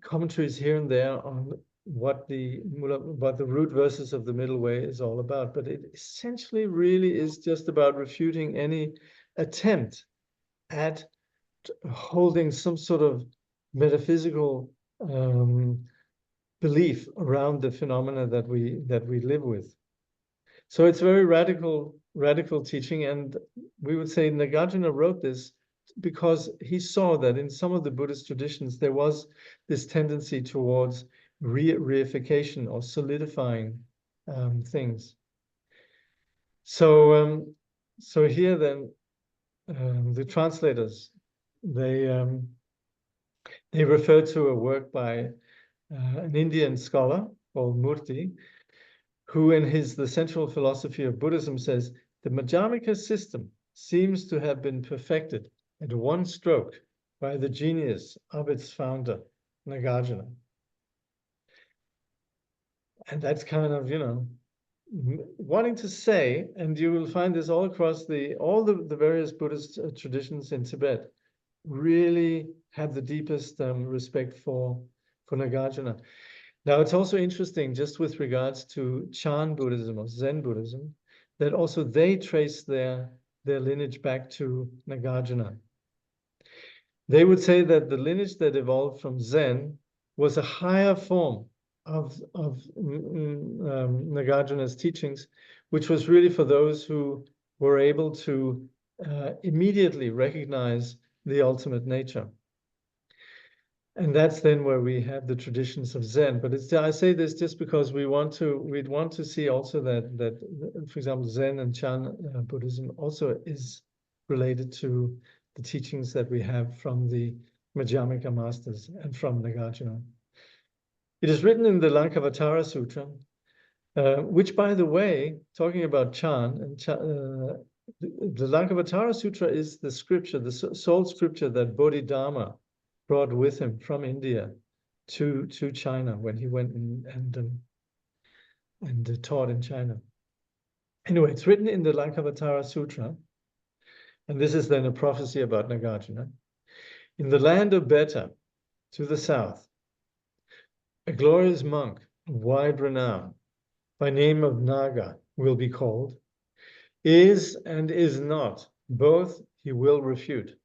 commentaries here and there on what the root verses of the middle way is all about. But it essentially really is just about refuting any attempt at holding some sort of metaphysical belief around the phenomena that we live with. So it's very radical teaching, and we would say Nagarjuna wrote this because he saw that in some of the Buddhist traditions there was this tendency towards reification or solidifying things. So here then the translators they refer to a work by an Indian scholar called Murti, who in the Central Philosophy of Buddhism says, the Madhyamika system seems to have been perfected at one stroke by the genius of its founder, Nagarjuna. And that's kind of, wanting to say, and you will find this all across all the various Buddhist traditions in Tibet, really have the deepest respect for Nagarjuna. Now, it's also interesting, just with regards to Chan Buddhism or Zen Buddhism, that also they trace their lineage back to Nagarjuna. They would say that the lineage that evolved from Zen was a higher form of Nagarjuna's teachings, which was really for those who were able to immediately recognize the ultimate nature. And that's then where we have the traditions of Zen. But I say this just because we'd want to see also that for example, Zen and Chan Buddhism also is related to the teachings that we have from the Madhyamika masters and from Nagarjuna. It is written in the Lankavatara Sutra, which, by the way, talking about Chan, the Lankavatara Sutra is the scripture, the sole scripture that Bodhidharma brought with him from India to China when he went and taught in China. Anyway, it's written in the Lankavatara Sutra, and this is then a prophecy about Nagarjuna. In the land of Beta, to the south, a glorious monk of wide renown, by name of Naga, will be called. Is and is not, both he will refute,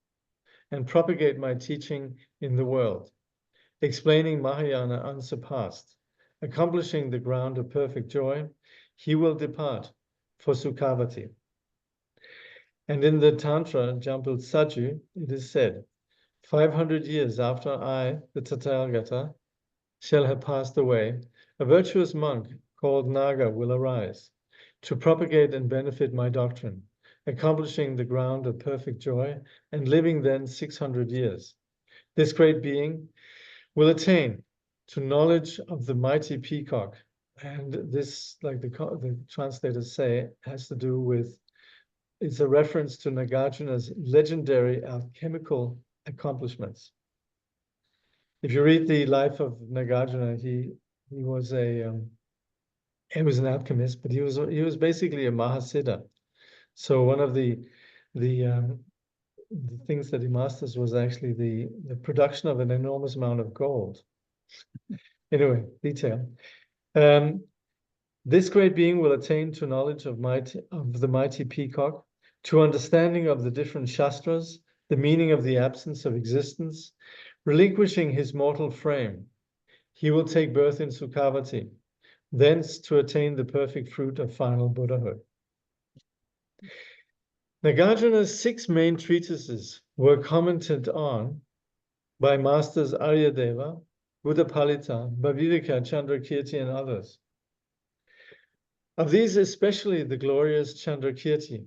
and propagate my teaching in the world, explaining Mahayana unsurpassed, accomplishing the ground of perfect joy. He will depart for Sukhavati. And in the Tantra, Jampil Saju, it is said, 500 years after I, the Tathagata, shall have passed away, a virtuous monk called Naga will arise to propagate and benefit my doctrine, accomplishing the ground of perfect joy and living then 600 years. This great being will attain to knowledge of the mighty peacock. And this, like the translators say, has to do with, it's a reference to Nagarjuna's legendary alchemical accomplishments. If you read the life of Nagarjuna, he was he was an alchemist, but he was basically a Mahasiddha. So one of the things that he masters was actually the production of an enormous amount of gold. Anyway, detail. This great being will attain to knowledge of the mighty peacock, to understanding of the different shastras, the meaning of the absence of existence, relinquishing his mortal frame. He will take birth in Sukhavati, thence to attain the perfect fruit of final Buddhahood. Nagarjuna's 6 main treatises were commented on by masters Aryadeva, Buddhapalita, Bhaviveka, Chandrakirti, and others. Of these, especially the glorious Chandrakirti,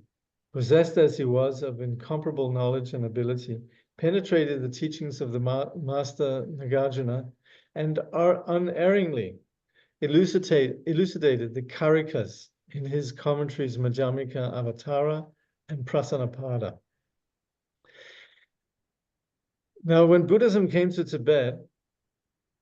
possessed as he was of incomparable knowledge and ability, penetrated the teachings of the master Nagarjuna and unerringly elucidated the Karikas in his commentaries Madhyamika Avatara and Prasanapada. Now, when Buddhism came to Tibet,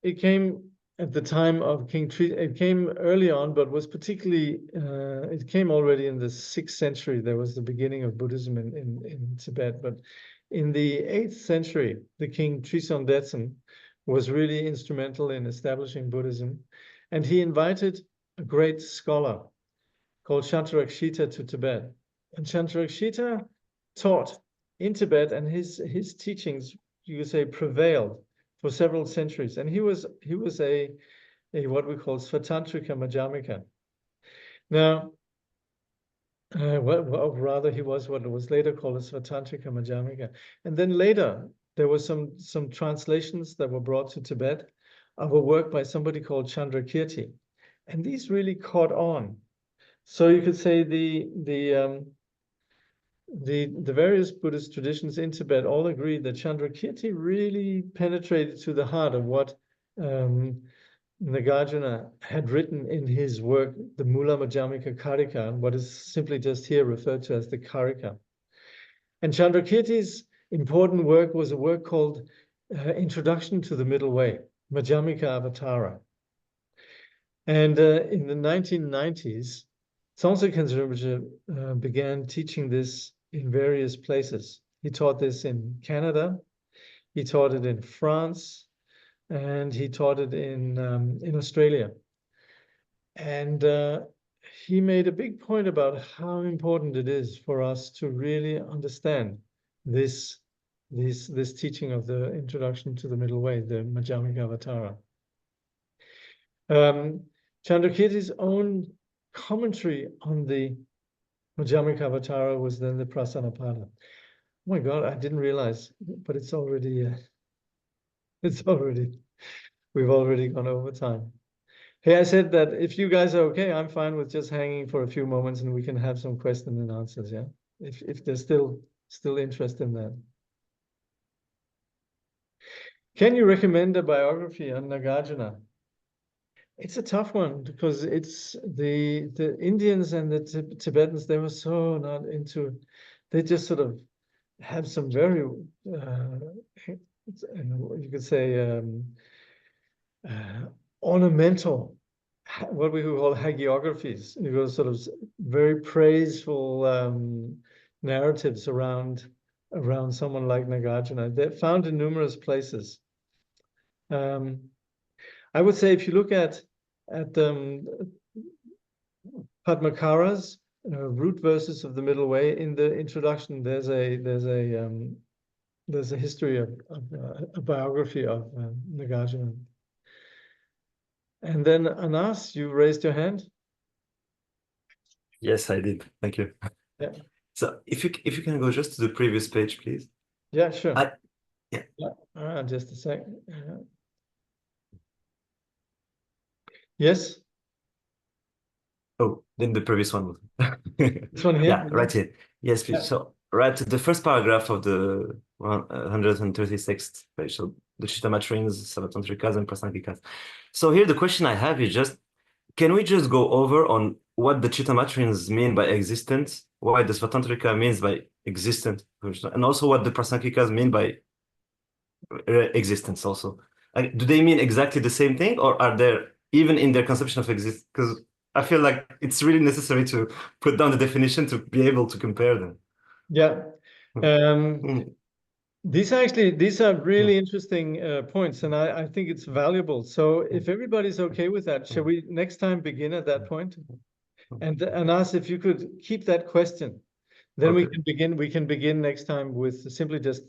it came at the time of King Treat. It came early on, but was particularly, it came already in the 6th century. There was the beginning of Buddhism in Tibet. But in the 8th century, the king Trisong Detsen was really instrumental in establishing Buddhism. And he invited a great scholar called Shantarakshita to Tibet. And Shantarakshita taught in Tibet, and his teachings, you could say, prevailed for several centuries. And he was a what we call Svatantrika Madhyamika. Now, rather he was what was later called a Svatantrika Madhyamika. And then later, there were some translations that were brought to Tibet of a work by somebody called Chandrakirti. And these really caught on. So you could say the various Buddhist traditions in Tibet all agree that Chandrakirti really penetrated to the heart of what Nagarjuna had written in his work, the Mula Madhyamika Karika, what is simply just here referred to as the Karika. And Chandrakirti's important work was a work called Introduction to the Middle Way, Madhyamika Avatara. And in the 1990s, Tsongtse Rinpoche began teaching this in various places. He taught this in Canada, he taught it in France, and he taught it in Australia. And he made a big point about how important it is for us to really understand this teaching of the introduction to the middle way, the Madhyamika Avatara. Chandrakirti's own commentary on the Madhyamika Avatara was then the Prasanapada. Oh my God, I didn't realize, but it's already, we've already gone over time. Hey, I said that if you guys are okay, I'm fine with just hanging for a few moments and we can have some questions and answers, yeah? If there's still interest in that. Can you recommend a biography on Nagarjuna? It's a tough one because it's the Indians and the Tibetans, they were so not into, they just sort of have some very, you could say, ornamental, what we call hagiographies, sort of very praiseful narratives around someone like Nagarjuna. They're found in numerous places. I would say if you look at Padmakara's root verses of the Middle Way, in the introduction, there's a history of a biography of Nagarjuna. And then Anas, you raised your hand. Yes, I did. Thank you. Yeah. So if you can go just to the previous page, please. Yeah, sure. Yeah. Just a second. Yes. Oh, then the previous one. This one here. Yeah, right here. Yes, please. Yeah. So right the first paragraph of the 136th page. So the Chittamatrins, Savatantrikas, and Prasangikas. So here the question I have is just, can we just go over on what the Chittamatrins mean by existence, why the Svatantrika means by existent, and also what the Prasangikas mean by existence also? Like, do they mean exactly the same thing, or are there, even in their conception of existence, because I feel like it's really necessary to put down the definition to be able to compare them. Yeah. These are really interesting points, and I think it's valuable. So if everybody's okay with that, shall we next time begin at that point? And ask if you could keep that question. Then Okay. we can begin next time with simply just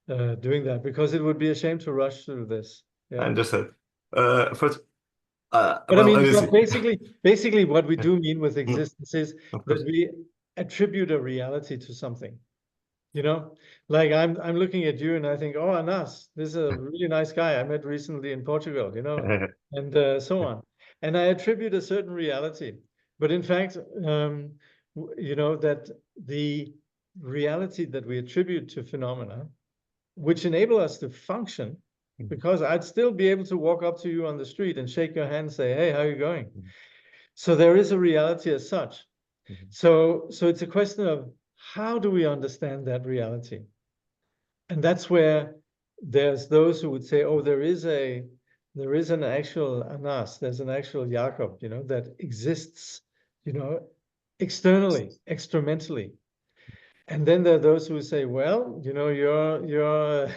doing that, because it would be a shame to rush through this. Yeah. I understand. First, but well, I mean, obviously, basically what we do mean with existence is of course. that we attribute a reality to something. You know, like I'm looking at you and I think, oh, Anas, this is a really nice guy I met recently in Portugal, you know, and so on. And I attribute a certain reality. But in fact, you know, that the reality that we attribute to phenomena, which enable us to function, because I'd still be able to walk up to you on the street and shake your hand and say, hey, how are you going? So there is a reality as such. So it's a question of, how do we understand that reality? And that's where there's those who would say, oh, there is an actual Anas, there's an actual Jakob, you know, that exists, you know, externally, extramentally. And then there are those who say, well, you know, your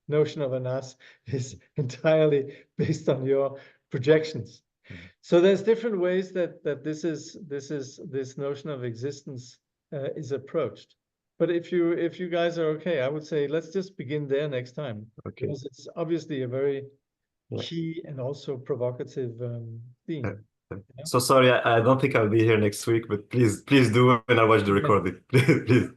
notion of Anas is entirely based on your projections. So there's different ways that this notion of existence is approached. But if you guys are okay, I would say let's just begin there next time. Okay. Because it's obviously a very key and also provocative theme. So sorry, I don't think I'll be here next week, but please do when I watch the recording. Please.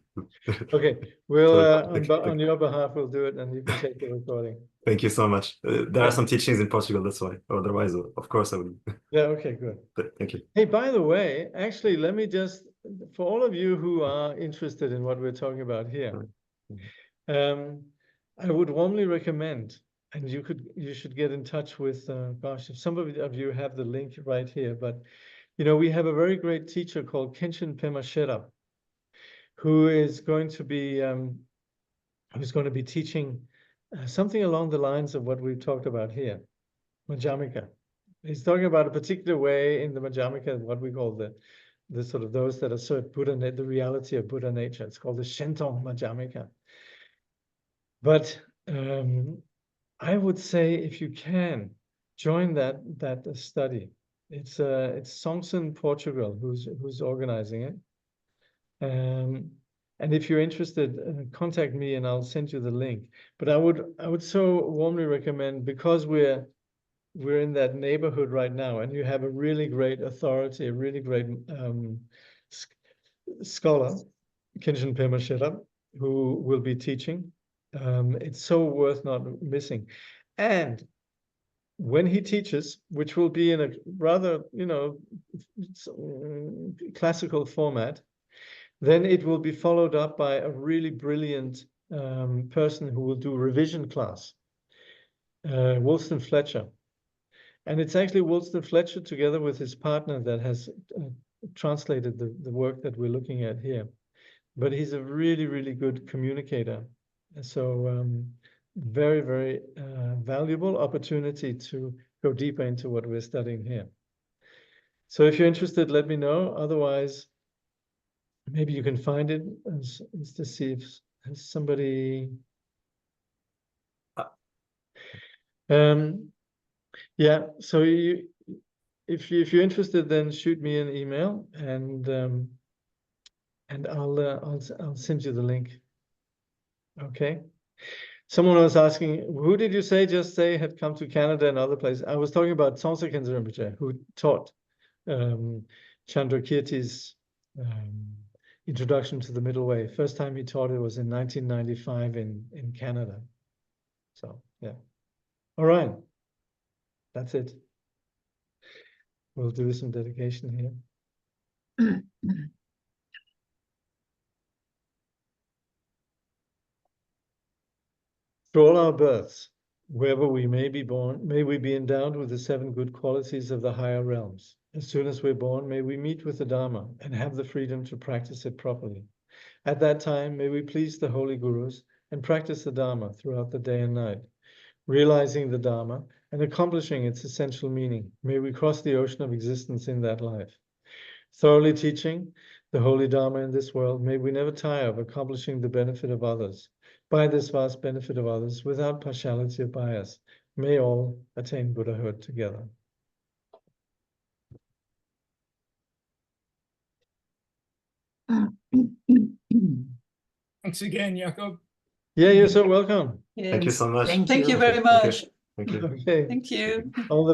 Okay, we'll So, on your behalf we'll do it, and you can take the recording. Thank you so much. There are some teachings in Portugal, that's why. Otherwise, of course, I would. Yeah. Okay. Good. Thank you. Hey, by the way, actually, let me just, for all of you who are interested in what we're talking about here, I would warmly recommend, and you should get in touch with, gosh, if some of you have the link right here, but, you know, we have a very great teacher called Kenshin Pema Sherpa, who is going to be teaching something along the lines of what we've talked about here, Madhyamika. He's talking about a particular way in the Madhyamika, what we call the the sort of those that assert the reality of Buddha nature. It's called the Shentong Madhyamika. But I would say, if you can, join that study. It's Songsun Portugal who's organizing it. And if you're interested, contact me and I'll send you the link. But I would so warmly recommend, because we're in that neighborhood right now, and you have a really great authority, a really great scholar, Kenshin Pema Sherab, who will be teaching. It's so worth not missing. And when he teaches, which will be in a rather, classical format, then it will be followed up by a really brilliant person who will do revision class, Woolston Fletcher. And it's actually Woolston Fletcher together with his partner that has translated the work that we're looking at here. But he's a really, really good communicator. So very, very valuable opportunity to go deeper into what we're studying here. So if you're interested, let me know. Otherwise, maybe you can find it as to see if somebody. Yeah. So if you're interested, then shoot me an email, and I'll send you the link. Okay. Someone was asking, who did you just say had come to Canada and other places? I was talking about Tsongsa Khyentse Rinpoche, who taught Chandrakirti's Introduction to the Middle Way. First time he taught it was in 1995 in Canada. So yeah. All right. That's it. We'll do some dedication here. Through all our births, wherever we may be born, may we be endowed with the 7 good qualities of the higher realms. As soon as we're born, may we meet with the Dharma and have the freedom to practice it properly. At that time, may we please the holy gurus and practice the Dharma throughout the day and night. Realizing the Dharma and accomplishing its essential meaning, may we cross the ocean of existence in that life. Thoroughly teaching the holy Dharma in this world, may we never tire of accomplishing the benefit of others. By this vast benefit of others, without partiality or bias, may all attain Buddhahood together. Thanks again, Jakob. Yeah, you're so welcome. Yes. Thank you so much. Thank Thank you you. very much. Thank you. Okay. Thank you. All the